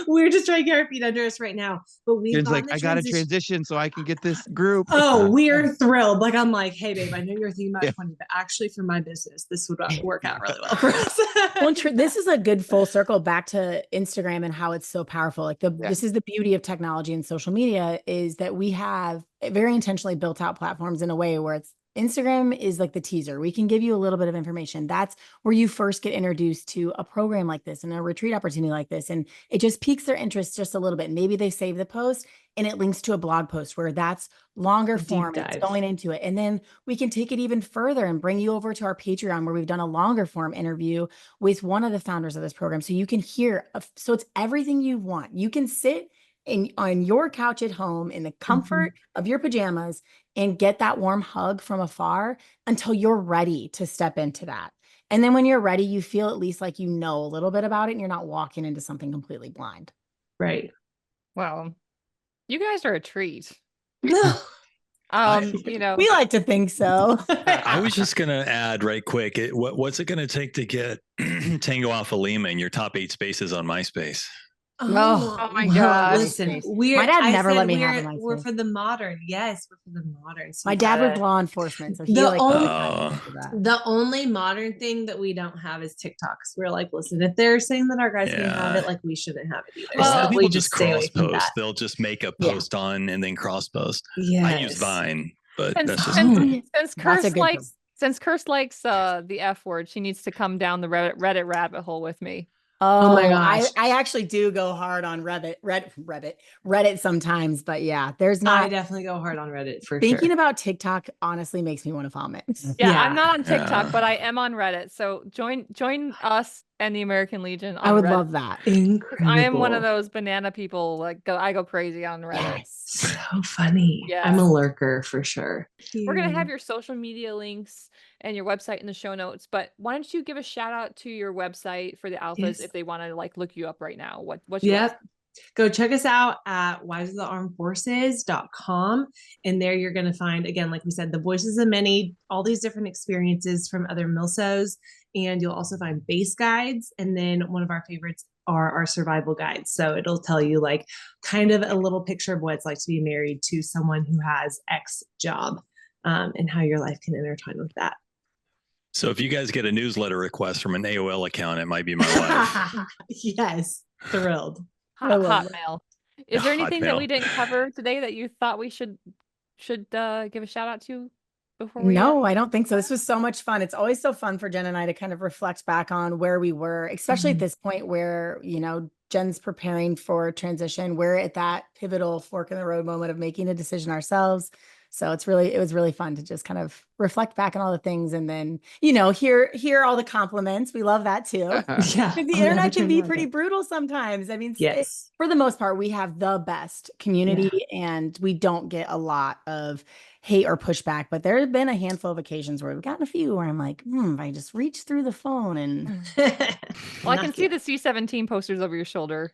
We're just trying to get our feet under us right now. But we've got like, I got to transition so I can get this group. Oh, we're thrilled. Like, I'm like, hey babe, I know you're thinking about 20, but actually for my business, this would work out really well for us. Well, this is a good full circle back to Instagram and how it's so powerful. Like this is the beauty of technology and social media, is that we have very intentionally built out platforms in a way where Instagram is like the teaser. We can give you a little bit of information. That's where you first get introduced to a program like this and a retreat opportunity like this. And it just piques their interest just a little bit. Maybe they save the post and it links to a blog post where that's longer form. It's going into it. And then we can take it even further and bring you over to our Patreon where we've done a longer form interview with one of the founders of this program. So you can hear, so it's everything you want. You can sit on your couch at home in the comfort of your pajamas and get that warm hug from afar until you're ready to step into that. And then when you're ready, you feel at least like you know a little bit about it and you're not walking into something completely blind. Right. Well, you guys are a treat. No. You know, We like to think so. I was just going to add right quick. What's it going to take to get Tango off of Lima in your top 8 spaces on MySpace? Oh my gosh. Listen, My dad never let me have a we're MySpace. for the modern. Yes, we're for the modern. So My dad was law enforcement. So he The like only- that. only modern thing that we don't have is TikToks. We're like, listen, if they're saying that our guys can have it, like we shouldn't have it either. A lot of So people we just stay away cross from post. that. They'll just make a post on and then cross post. Yes. I use Vine, but that's just since That's a Kirst good likes the F word, she needs to come down the Reddit rabbit hole with me. Oh my gosh. I actually do go hard on Reddit sometimes, but yeah, there's I not definitely go hard on Reddit for thinking sure. about TikTok honestly makes me want to vomit. Yeah, I'm not on Yeah. TikTok, but I am on Reddit. So join us and the American Legion on I would Reddit. love that. Incredible. I am one of those banana people. Like I go crazy on Reddit. Yes. So funny. Yeah. I'm a lurker for sure. We're gonna have your social media links and your website in the show notes. But why don't you give a shout out to your website for the alphas Yes. if they want to like look you up right now? What's your Yep. Go check us out at wiseofthearmedforces.com. And there you're going to find, again, like we said, the voices of many, all these different experiences from other milsos. And you'll also find base guides. And then one of our favorites are our survival guides. So it'll tell you like kind of a little picture of what it's like to be married to someone who has X job, and how your life can intertwine with that. So if you guys get a newsletter request from an AOL account, it might be my wife. Yes. Thrilled. Hotmail. Is there anything that Hotmail. we didn't cover today that you thought we should give a shout out to before we No, I don't think so. This was so much fun. It's always so fun for Jen and I to kind of reflect back on where we were, especially at this point where, you know, Jen's preparing for transition. We're at that pivotal fork in the road moment of making a decision ourselves. So it was really fun to just kind of reflect back on all the things and then, you know, hear all the compliments. We love that too. Yeah. The internet can be pretty brutal sometimes. I mean, Yes. for the most part, we have the best community and we don't get a lot of hate or pushback, but there have been a handful of occasions where we've gotten a few where I'm like, if I just reach through the phone and Well, I can see the C-17 posters over your shoulder.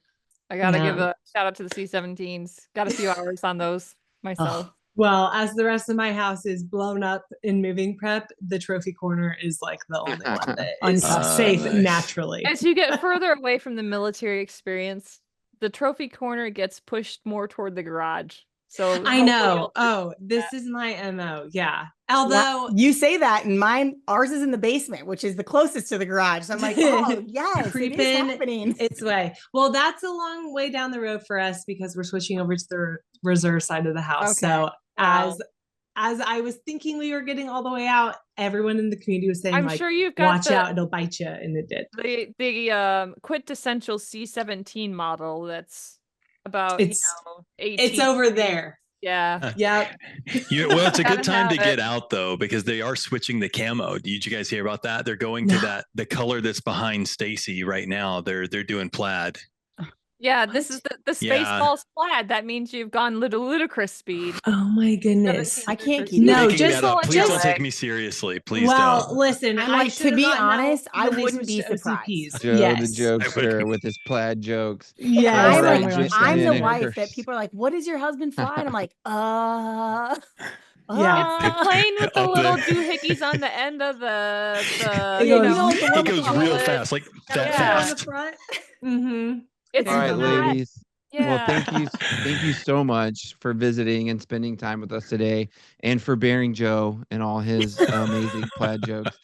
I gotta give a shout out to the C-17s. Got a few hours on those myself. Well, as the rest of my house is blown up in moving prep, the trophy corner is like the only one that is safe nice. naturally. As you get further away from the military experience, the trophy corner gets pushed more toward the garage. So I know. Oh, this is my MO. Yeah. Although you say that and ours is in the basement, which is the closest to the garage. So I'm like, oh yes, creep it is in happening. its way. Well, that's a long way down the road for us because we're switching over to the reserve side of the house. Okay. So as I was thinking we were getting all the way out, everyone in the community was saying, I'm like, sure you've got watch out, it'll bite you. And it did. the quintessential C-17 model that's about 18. It's over there. Yeah. Yep. Well, it's a Gotta good time to have get it. out though, because they are switching the camo. Did you guys hear about that? They're going to the color that's behind Stacy right now. They're doing plaid. Yeah, this is the Spaceballs plaid. That means you've gone ludicrous speed. Oh my goodness. 17 I can't ludicrous keep speed. No, Making just that up. Please don't just- take me seriously. Please well, don't. listen, I'm I like, to should've be gotten out honest, I when they wouldn't be switched to surprised. OCPs. Joe Yes. the jokester with his plaid jokes. Yes. I'm, All like, right, Jen- I'm the Jen wife and that people are like, what does your husband fly? And I'm like, Yeah. The plane with the Up little there. doohickeys on the end of the It you goes- know, like the It one goes with the real hood. fast, like that Yeah. On the fast. front. Mm-hmm. it's All right, not- ladies. Yeah. Well, thank you so much for visiting and spending time with us today, and for bearing Joe and all his amazing plaid jokes.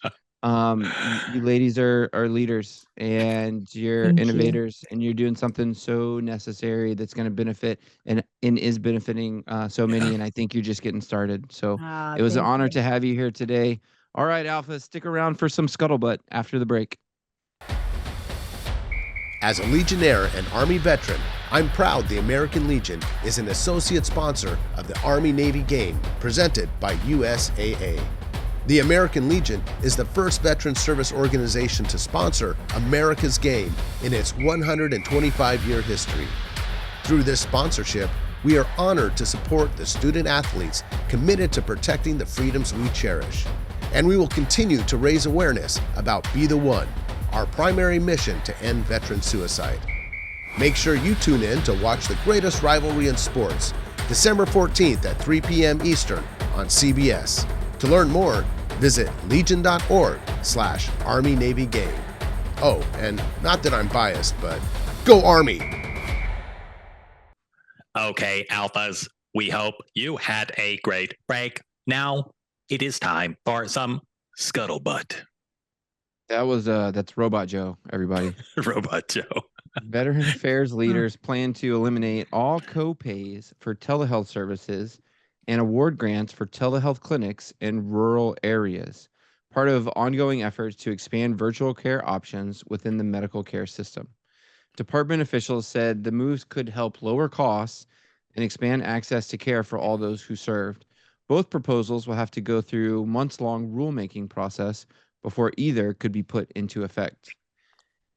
You ladies are leaders, and you're Thank you. innovators, and you're doing something so necessary that's going to benefit and is benefiting so many. And I think you're just getting started. So it was an Thank honor you. to have you here today. All right, Alpha, stick around for some scuttlebutt after the break. As a Legionnaire and Army veteran, I'm proud the American Legion is an associate sponsor of the Army-Navy game presented by USAA. The American Legion is the first veteran service organization to sponsor America's game in its 125-year history. Through this sponsorship, we are honored to support the student athletes committed to protecting the freedoms we cherish. And we will continue to raise awareness about Be the One, our primary mission to end veteran suicide. Make sure you tune in to watch the greatest rivalry in sports, December 14th at 3 p.m. Eastern on CBS. To learn more, visit legion.org/Army-Navy game. Oh, and not that I'm biased, but go Army! Okay, Alphas, we hope you had a great break. Now it is time for some scuttlebutt. That's Robot Joe, everybody. Robot Joe. Veteran Affairs leaders plan to eliminate all co-pays for telehealth services and award grants for telehealth clinics in rural areas, part of ongoing efforts to expand virtual care options within the medical care system. Department officials said the moves could help lower costs and expand access to care for all those who served. Both proposals will have to go through months-long rulemaking process before either could be put into effect.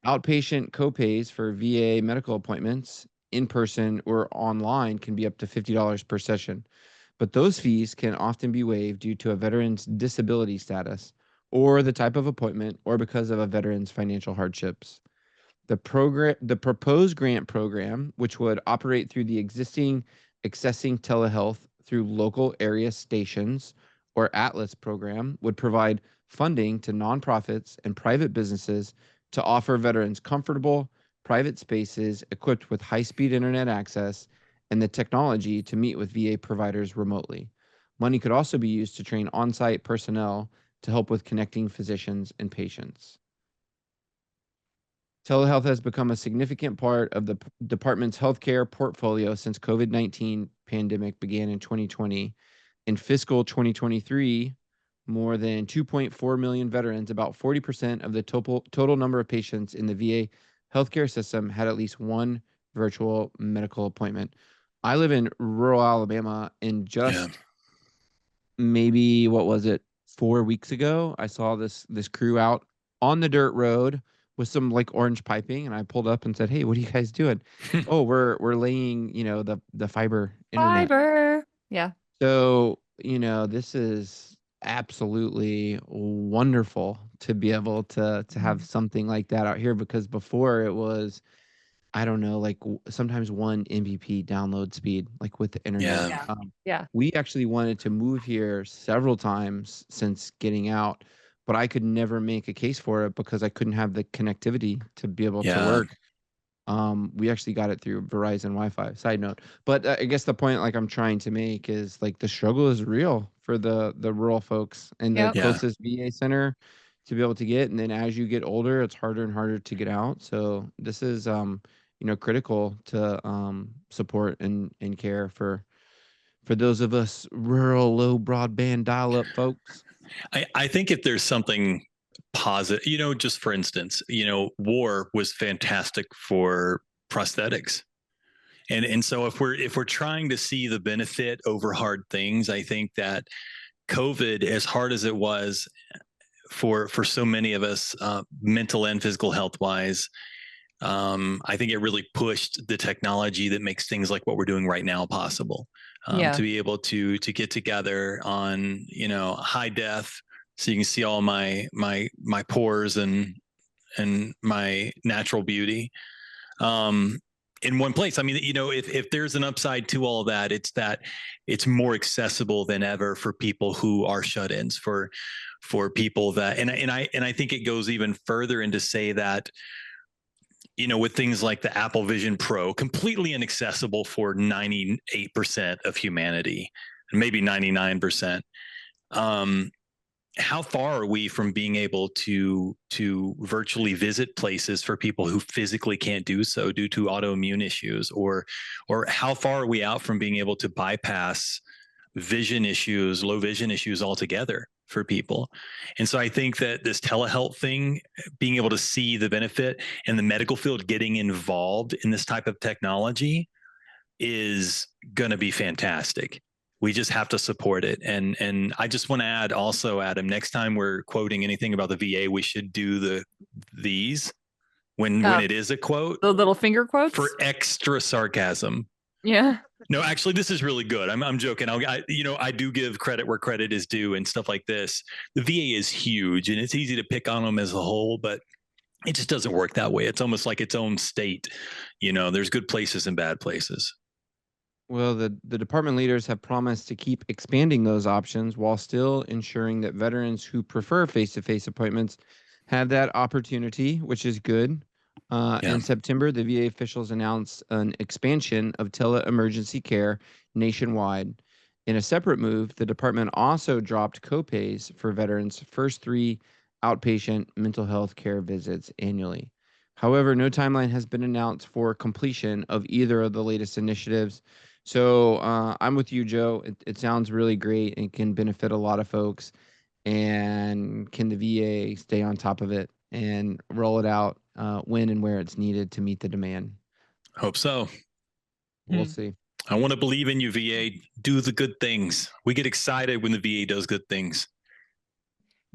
Outpatient copays for VA medical appointments, in person or online, can be up to $50 per session, but those fees can often be waived due to a veteran's disability status or the type of appointment or because of a veteran's financial hardships. The proposed grant program, which would operate through the existing Accessing Telehealth through Local Area Stations or ATLAS program, would provide funding to nonprofits and private businesses to offer veterans comfortable, private spaces equipped with high-speed internet access and the technology to meet with VA providers remotely. Money could also be used to train on-site personnel to help with connecting physicians and patients. Telehealth has become a significant part of the department's healthcare portfolio since COVID-19 pandemic began in 2020. In fiscal 2023, more than 2.4 million veterans, about 40% of the total number of patients in the VA healthcare system, had at least one virtual medical appointment. I live in rural Alabama, and just maybe, 4 weeks ago, I saw this crew out on the dirt road with some like orange piping, and I pulled up and said, "Hey, what are you guys doing?" "Oh, we're laying, the fiber internet." Fiber. Yeah. So, this is absolutely wonderful to be able to have something like that out here, because before it was, I don't know, like sometimes 1 Mbps download speed, like with the internet. Yeah. Yeah. We actually wanted to move here several times since getting out, but I could never make a case for it because I couldn't have the connectivity to be able to work. We actually got it through Verizon Wi-Fi, side note. But I guess the point like I'm trying to make is like the struggle is real for the rural folks and the Yep. Yeah. closest VA center to be able to get. And then as you get older, it's harder and harder to get out. So this is, critical to support and care for those of us rural, low broadband dial-up folks. I think if there's something positive, just for instance, war was fantastic for prosthetics. And so if we're trying to see the benefit over hard things, I think that COVID, as hard as it was for so many of us, mental and physical health wise, I think it really pushed the technology that makes things like what we're doing right now possible. To be able to get together on, high def, so you can see all my pores and my natural beauty in one place. I mean, if there's an upside to all of that, it's that it's more accessible than ever for people who are shut-ins, for people that, and I think it goes even further into say that, with things like the Apple Vision Pro, completely inaccessible for 98% of humanity, and maybe 99%. how far are we from being able to virtually visit places for people who physically can't do so due to autoimmune issues, or how far are we out from being able to bypass vision issues, low vision issues altogether for people? And so I think that this telehealth thing, being able to see the benefit, and the medical field getting involved in this type of technology is going to be fantastic. We just have to support it. And I just want to add also, Adam, next time we're quoting anything about the VA, we should do these when it is a quote, the little finger quotes for extra sarcasm. Yeah. No, actually, this is really good. I'm joking. I do give credit where credit is due and stuff like this. The VA is huge, and it's easy to pick on them as a whole, but it just doesn't work that way. It's almost like its own state. There's good places and bad places. Well, the department leaders have promised to keep expanding those options while still ensuring that veterans who prefer face-to-face appointments have that opportunity, which is good. In September, the VA officials announced an expansion of tele-emergency care nationwide. In a separate move, the department also dropped copays for veterans' first 3 outpatient mental health care visits annually. However, no timeline has been announced for completion of either of the latest initiatives. So I'm with you, Joe. It sounds really great and can benefit a lot of folks. And can the VA stay on top of it and roll it out when and where it's needed to meet the demand? Hope so. We'll see. I want to believe in you, VA. Do the good things. We get excited when the VA does good things.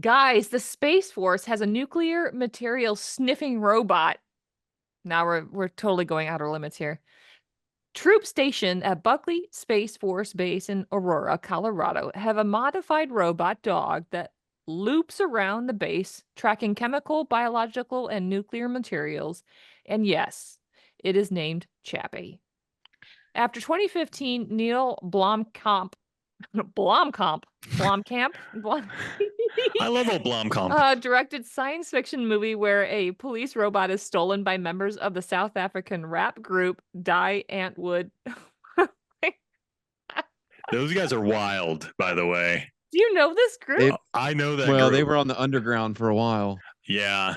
Guys, the Space Force has a nuclear material sniffing robot. Now we're totally going outer limits here. Troops stationed at Buckley Space Force Base in Aurora, Colorado, have a modified robot dog that loops around the base, tracking chemical, biological, and nuclear materials. And yes, it is named Chappie. After 2015, Neil Blomkamp. I love old Blomkamp. Directed science fiction movie where a police robot is stolen by members of the South African rap group Die Antwoord. Those guys are wild, by the way. Do you know this group? I know that. Well, group. they were on the underground for a while. Yeah.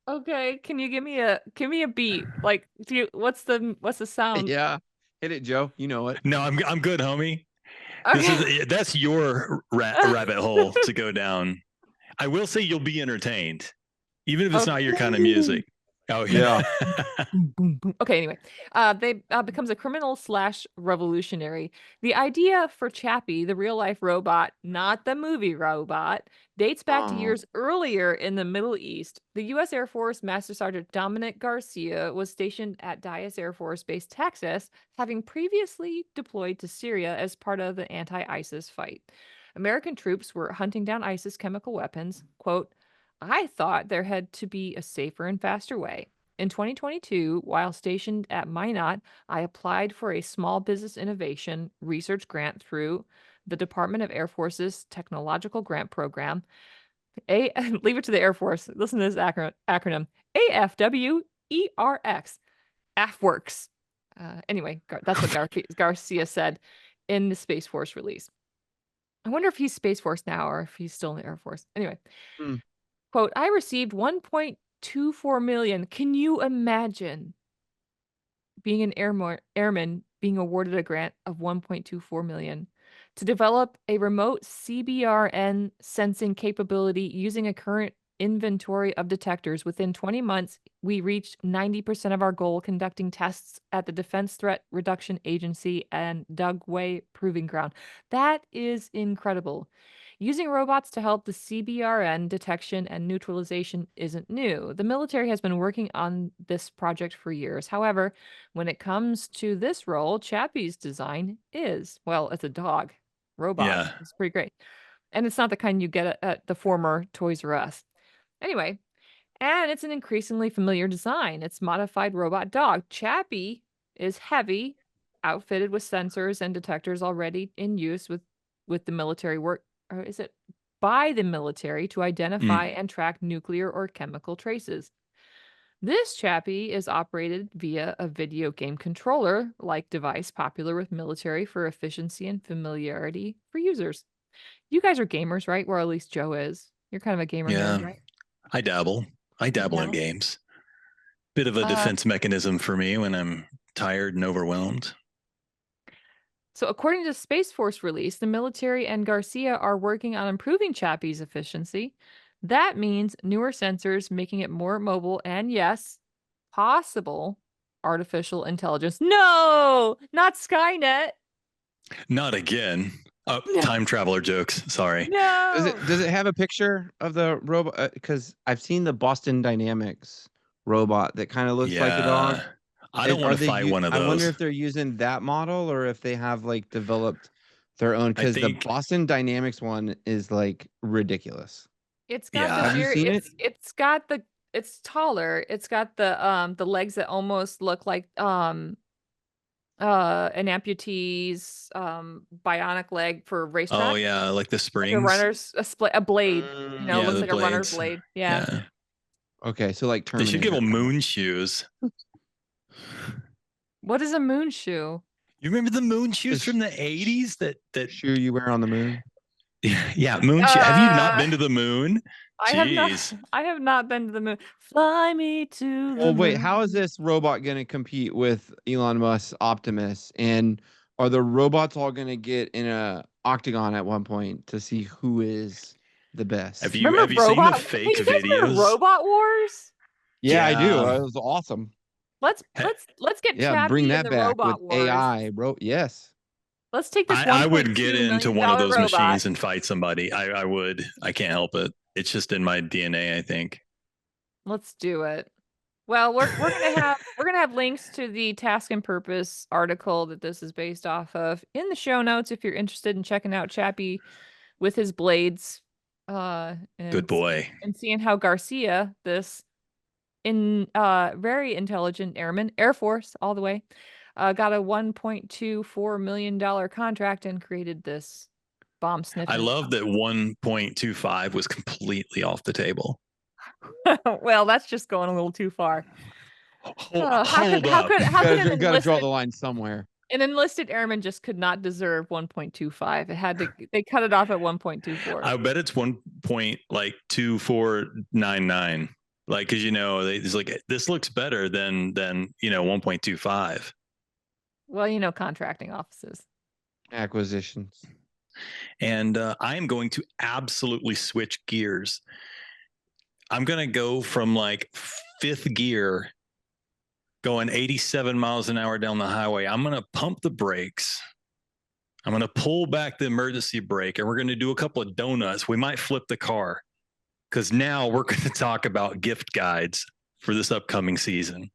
Okay, can you give me a beat? Like, what's the sound? Yeah, hit it, Joe. You know it. No, I'm good, homie. Okay. That's your rabbit hole to go down. I will say you'll be entertained, even if it's not your kind of music. Oh yeah. Boom, boom, boom. Okay, anyway, they becomes a criminal / revolutionary. The idea for Chappie, the real life robot, not the movie robot, dates back to years earlier in the Middle East. The U.S. Air Force Master Sergeant Dominic Garcia was stationed at Dyess Air Force Base, Texas, having previously deployed to Syria as part of the anti-ISIS fight. American troops were hunting down ISIS chemical weapons. Quote, I thought there had to be a safer and faster way. In 2022, while stationed at Minot, I applied for a small business innovation research grant through the Department of Air Force's Technological Grant Program. Leave it to the Air Force. Listen to this acronym. AFWERX. AFWORKS. Anyway, that's what Garcia said in the Space Force release. I wonder if he's Space Force now or if he's still in the Air Force. Anyway. Quote, I received $1.24 million. Can you imagine being an airman being awarded a grant of $1.24 million to develop a remote CBRN sensing capability using a current inventory of detectors? Within 20 months, we reached 90% of our goal, conducting tests at the Defense Threat Reduction Agency and Dugway Proving Ground. That is incredible. Using robots to help the CBRN detection and neutralization isn't new. The military has been working on this project for years. However, when it comes to this role, Chappie's design is, well, it's a dog robot. Yeah. It's pretty great. And it's not the kind you get at the former Toys R Us. Anyway, and it's an increasingly familiar design. It's modified robot dog. Chappie is heavy, outfitted with sensors and detectors already in use with the military work. Or is it by the military to identify and track nuclear or chemical traces? This Chappie is operated via a video game controller-like device popular with military for efficiency and familiarity for users. You guys are gamers, right? Or at least Joe is. You're kind of a gamer nerd, right? I dabble in Yeah. games. Bit of a defense mechanism for me when I'm tired and overwhelmed. So according to Space Force release, the military and Garcia are working on improving CHAPPIE's efficiency. That means newer sensors, making it more mobile, and yes, possible artificial intelligence. No, not Skynet. Not again. Oh, No. time traveler jokes. Sorry. No. Does it have a picture of the robot? Because I've seen the Boston Dynamics robot that kind of looks like a dog. I don't want to fight one of those. I wonder if they're using that model or if they have like developed their own. Because the Boston Dynamics one is like ridiculous. It's got Have you seen it? It's got it's taller. It's got the legs that almost look like an amputee's bionic leg for racetrack. Oh yeah, like the springs. Like a runner's a blade. You know, Yeah, looks the like a runner's blades. blade. Yeah. Okay, so like They should give them Terminator. moon shoes. What is a moon shoe? You remember the moon shoes from the 80s? That shoe you wear on the moon? Yeah, moon shoe. Have you not been to the moon? I have not been to the moon. Fly me to the Well, wait, moon. how is this robot going to compete with Elon Musk's Optimus? And are the robots all going to get in a octagon at one point to see who is the best? Have you seen the fake Hey, you guys remember videos? Robot Wars? Yeah, I do. Yeah. It was awesome. Let's get Yeah, bring Chappie that in the back Robot with Wars. AI, bro. Yes. Let's take this. I would get $1.2 into one million of those robot. machines and fight somebody. I would. I can't help it. It's just in my DNA, I think. Let's do it. Well, we're gonna have links to the Task and Purpose article that this is based off of in the show notes if you're interested in checking out Chappie with his blades. And Good boy. And seeing how Garcia, this very intelligent airman, Air Force all the way, got a $1.24 million contract and created this bomb sniffing. I love that 1.25 was completely off the table. Well, that's just going a little too far. Hold How up. could You got to draw the line somewhere. an enlisted airman just could not deserve 1.25? It had to. They cut it off at 1.24. I bet it's 1.2499. Like, because it's like this looks better than 1.25. Well, contracting offices. Acquisitions. And I am going to absolutely switch gears. I'm going to go from like fifth gear, going 87 miles an hour down the highway. I'm going to pump the brakes. I'm going to pull back the emergency brake, and we're going to do a couple of donuts. We might flip the car, because now we're going to talk about gift guides for this upcoming season.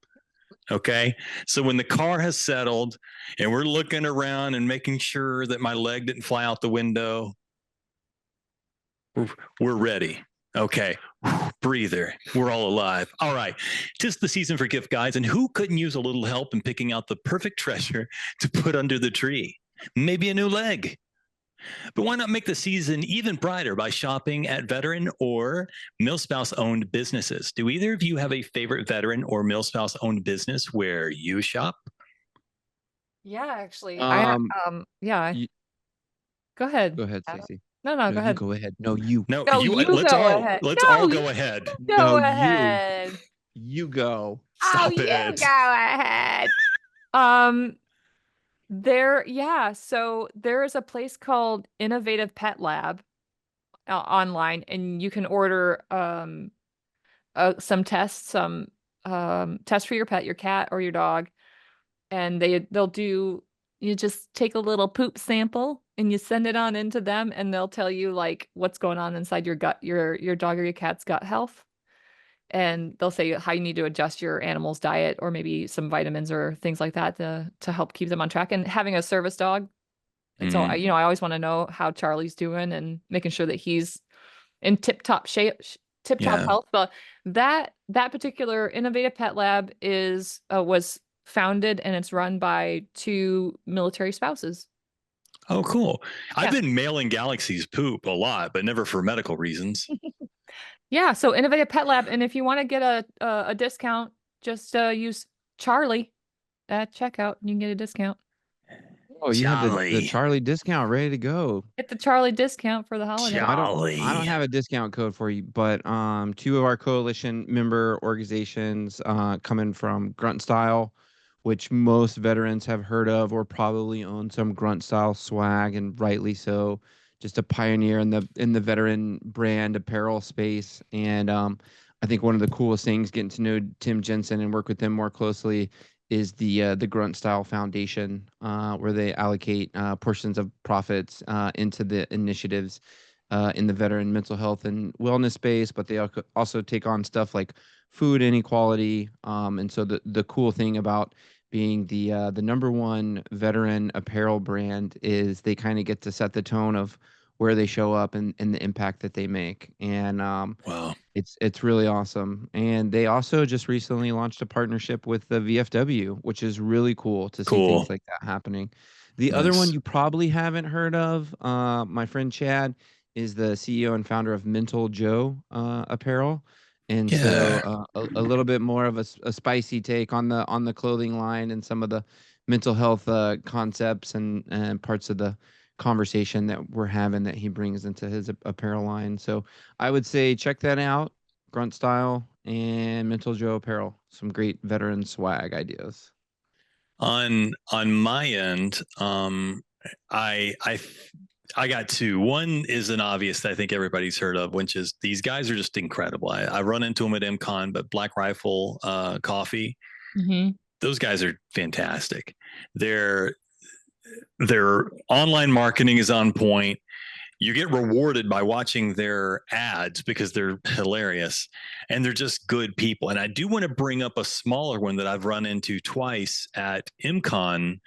Okay. So when the car has settled and we're looking around and making sure that my leg didn't fly out the window, we're ready. Okay. Breather. We're all alive. All right. 'Tis the season for gift guides, and who couldn't use a little help in picking out the perfect treasure to put under the tree? Maybe a new leg. But why not make the season even brighter by shopping at veteran or milspouse-owned businesses? Do either of you have a favorite veteran or milspouse-owned business where you shop? Yeah, actually. Yeah. Go ahead. Go ahead, Stacey. No, No, go ahead. You go ahead. No, you. No, No, you. you Let's go all ahead. let's No, all you- go ahead. Go No, you. ahead. You go. Stop You it. go ahead. So there is a place called Innovative Pet Lab online, and you can order some tests, tests for your pet, your cat or your dog, and you just take a little poop sample and you send it on into them, and they'll tell you like what's going on inside your gut, your dog or your cat's gut health. And they'll say how you need to adjust your animal's diet or maybe some vitamins or things like that to help keep them on track. And having a service dog, it's all, I always want to know how Charlie's doing and making sure that he's in tip-top shape, tip-top health. But that particular Innovative Pet Lab was founded and it's run by 2 military spouses. Oh, cool. Yeah. I've been mailing Galaxy's poop a lot, but never for medical reasons. Yeah, so Innovative Pet Lab, and if you want to get a discount, just use Charlie at checkout, and you can get a discount. Oh, you have the Jolly. Charlie discount ready to go. Get the Charlie discount for the holiday. I don't have a discount code for you, but two of our coalition member organizations coming from Grunt Style, which most veterans have heard of or probably own some Grunt Style swag, and rightly so. Just a pioneer in the veteran brand apparel space. And I think one of the coolest things, getting to know Tim Jensen and work with them more closely, is the Grunt Style Foundation, where they allocate portions of profits into the initiatives in the veteran mental health and wellness space, but they also take on stuff like food inequality. And so the cool thing about being the #1 veteran apparel brand is they kind of get to set the tone of where they show up and the impact that they make. And Wow. it's really awesome. And they also just recently launched a partnership with the VFW, which is really cool to see things like that happening. The other one you probably haven't heard of, my friend Chad is the CEO and founder of Mental Joe Apparel. And so a little bit more of a spicy take on the clothing line and some of the mental health concepts and parts of the conversation that we're having that he brings into his apparel line. So I would say check that out. Grunt Style and Mental Joe Apparel. Some great veteran swag ideas. On my end, I got two. One is an obvious that I think everybody's heard of, which is these guys are just incredible. I run into them at MCon, but Black Rifle Coffee, those guys are fantastic. Their online marketing is on point. You get rewarded by watching their ads because they're hilarious and they're just good people. And I do want to bring up a smaller one that I've run into twice at MCon.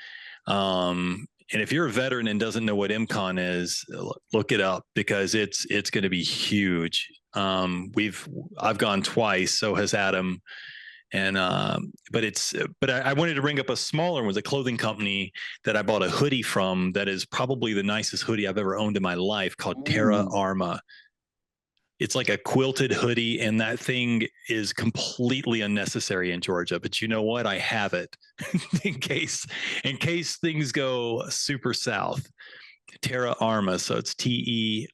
And if you're a veteran and doesn't know what MCon is, look it up because it's going to be huge. I've gone twice, so has Adam. And but I wanted to bring up a smaller one, a clothing company that I bought a hoodie from that is probably the nicest hoodie I've ever owned in my life, called Terra Arma. It's like a quilted hoodie, and that thing is completely unnecessary in Georgia. But you know what? I have it in case things go super south. Terra Arma, so it's TERRAARMA.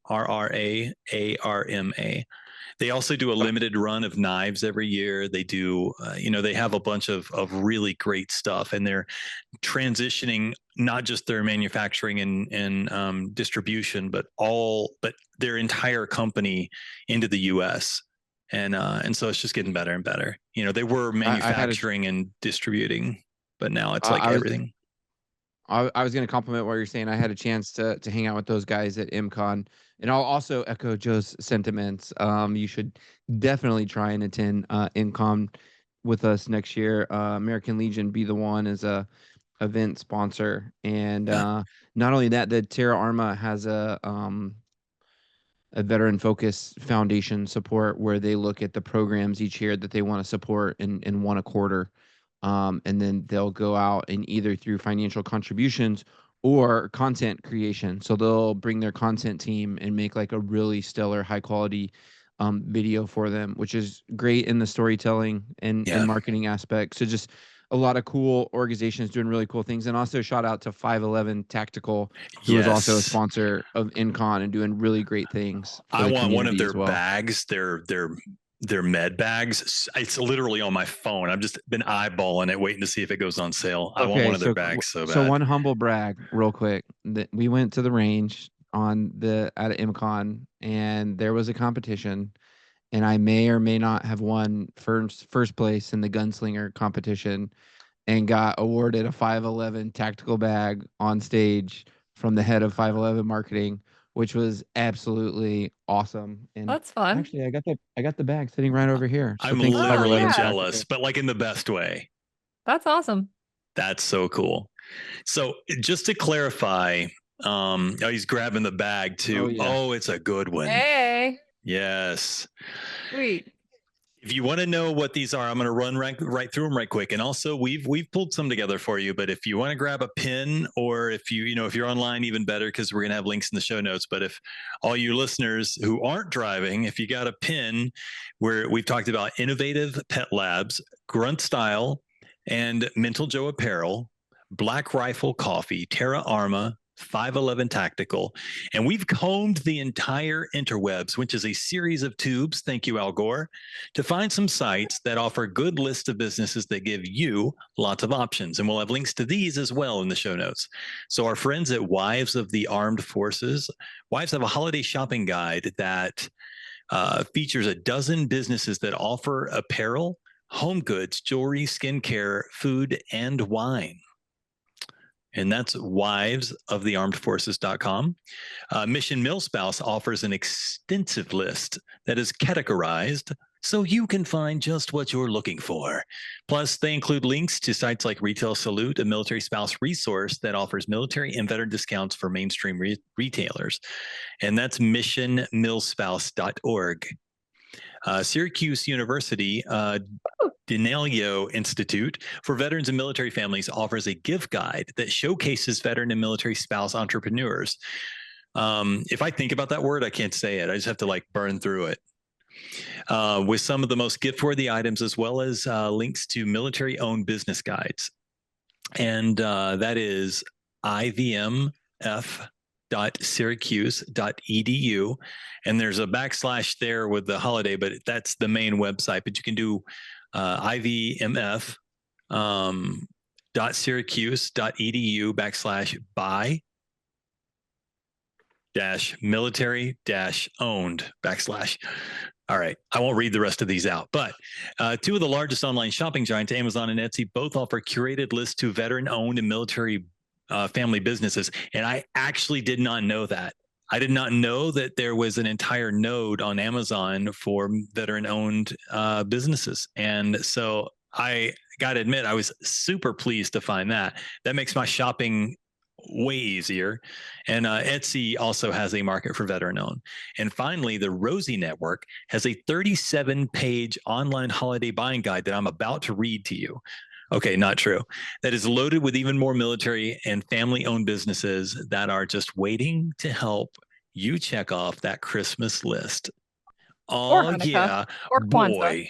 They also do a limited run of knives every year. They do, they have a bunch of really great stuff, and they're transitioning not just their manufacturing and distribution, but their entire company into the U.S. And so it's just getting better and better. They were manufacturing and distributing, but now it's like everything. I was going to compliment what you're saying. I had a chance to hang out with those guys at MCon, and I'll also echo Joe's sentiments. You should definitely try and attend MCon with us next year. American Legion Be the One is a event sponsor, and not only that, the Terra Arma has a veteran focused foundation support where they look at the programs each year that they want to support in one a quarter. And then they'll go out and either through financial contributions or content creation. So they'll bring their content team and make like a really stellar, high quality video for them, which is great in the storytelling and marketing aspect. So just a lot of cool organizations doing really cool things. And also shout out to 511 Tactical, who is also a sponsor of InCon and doing really great things. I want one of their bags. Their med bags. It's literally on my phone. I've just been eyeballing it, waiting to see if it goes on sale. I want one of their bags so bad. So one humble brag real quick. We went to the range at MCon, and there was a competition, and I may or may not have won first place in the gunslinger competition and got awarded a 511 tactical bag on stage from the head of 511 marketing, which was absolutely awesome. And that's fun. Actually, I got the bag sitting right over here. So I'm literally jealous, but like in the best way. That's awesome. That's so cool. So just to clarify, he's grabbing the bag too. Oh, it's a good one. Hey. Yes. Sweet. If you want to know what these are, I'm going to run right through them right quick. And also, we've pulled some together for you. But if you want to grab a pin, or if if you're online, even better, because we're going to have links in the show notes. But if all you listeners who aren't driving, if you got a pin, where we've talked about Innovative Pet Labs, Grunt Style, and Mental Joe Apparel, Black Rifle Coffee, Terra Arma, 511 Tactical, and we've combed the entire interwebs, which is a series of tubes, thank you, Al Gore, to find some sites that offer good lists of businesses that give you lots of options. And we'll have links to these as well in the show notes. So our friends at Wives of the Armed Forces, Wives have a holiday shopping guide that features a dozen businesses that offer apparel, home goods, jewelry, skincare, food, and wine. And that's wivesofthearmedforces.com. Mission Millspouse offers an extensive list that is categorized so you can find just what you're looking for. Plus, they include links to sites like Retail Salute, a military spouse resource that offers military and veteran discounts for mainstream retailers. And that's missionmillspouse.org. Syracuse University, D'Amelio Institute for Veterans and Military Families offers a gift guide that showcases veteran and military spouse entrepreneurs. If I think about that word, I can't say it. I just have to like burn through it. With some of the most gift-worthy items, as well as links to military-owned business guides. And that is ivmf.syracuse.edu. And there's a backslash there with the holiday, but that's the main website. But you can do ivmf.syracuse.edu/buy-military-owned/. All right, I won't read the rest of these out, but two of the largest online shopping giants, Amazon and Etsy, both offer curated lists to veteran-owned and military family businesses. And I actually did not know that. I did not know that there was an entire node on Amazon for veteran-owned businesses. And so I got to admit, I was super pleased to find that. That makes my shopping way easier. And Etsy also has a market for veteran-owned. And finally, the Rosie Network has a 37-page online holiday buying guide that I'm about to read to you. Okay, not true. That is loaded with even more military and family-owned businesses that are just waiting to help you check off that Christmas list. Oh, yeah. Or Kwanzaa. Boy.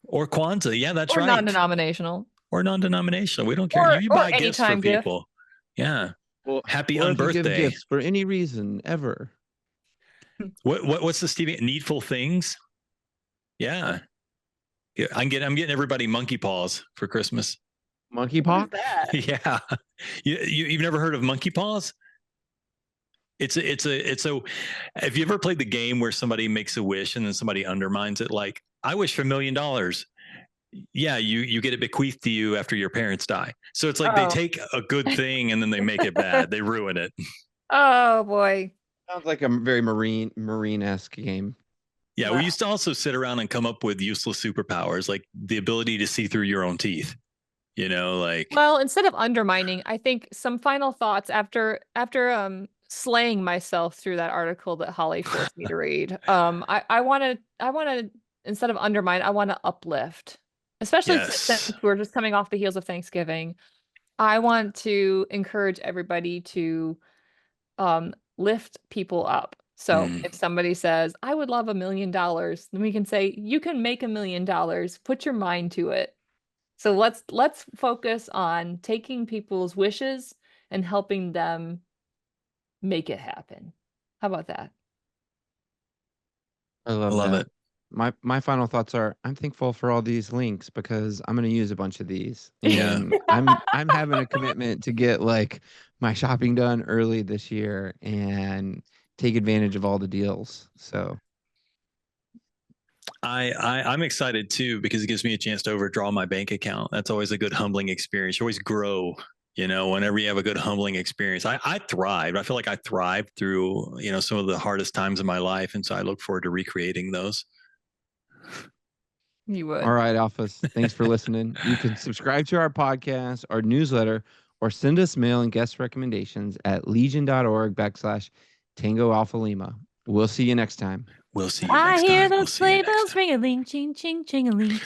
Or Kwanzaa. Yeah, that's or right. Non-denominational. Or non-denominational. We don't care. You buy gifts for people. Yeah. Well, happy or unbirthday. Give gifts for any reason ever. What's the Stevie? Needful things? Yeah. Yeah, I'm getting everybody monkey paws for Christmas. Monkey paw? Yeah. You've never heard of monkey paws? It's have you ever played the game where somebody makes a wish and then somebody undermines it? Like, I wish for $1 million. Yeah, you get it bequeathed to you after your parents die. So it's like they take a good thing and then they make it bad. They ruin it. Oh boy. Sounds like a very marine-esque game. Yeah, wow. We used to also sit around and come up with useless superpowers, like the ability to see through your own teeth. You know, like. Well, instead of undermining, I think some final thoughts after slaying myself through that article that Holly forced me to read. I want to instead of undermine, I want to uplift, especially since we're just coming off the heels of Thanksgiving. I want to encourage everybody to lift people up. So if somebody says, I would love $1 million, then we can say, you can make $1 million, put your mind to it. So let's focus on taking people's wishes and helping them make it happen. How about that? I love it. My final thoughts are, I'm thankful for all these links because I'm going to use a bunch of these. And I'm having a commitment to get like my shopping done early this year and take advantage of all the deals. So I'm excited too, because it gives me a chance to overdraw my bank account. That's always a good humbling experience. You always grow, you know, whenever you have a good humbling experience. I thrived. I feel like I thrived through, you know, some of the hardest times of my life. And so I look forward to recreating those. You would. All right, Alphas. Thanks for listening. You can subscribe to our podcast, our newsletter, or send us mail and guest recommendations at legion.org/Tango Alpha Lima. We'll see you next time. We'll see you next time. I hear those sleigh bells ring-a-ling, ching, ching, ching-a-ling.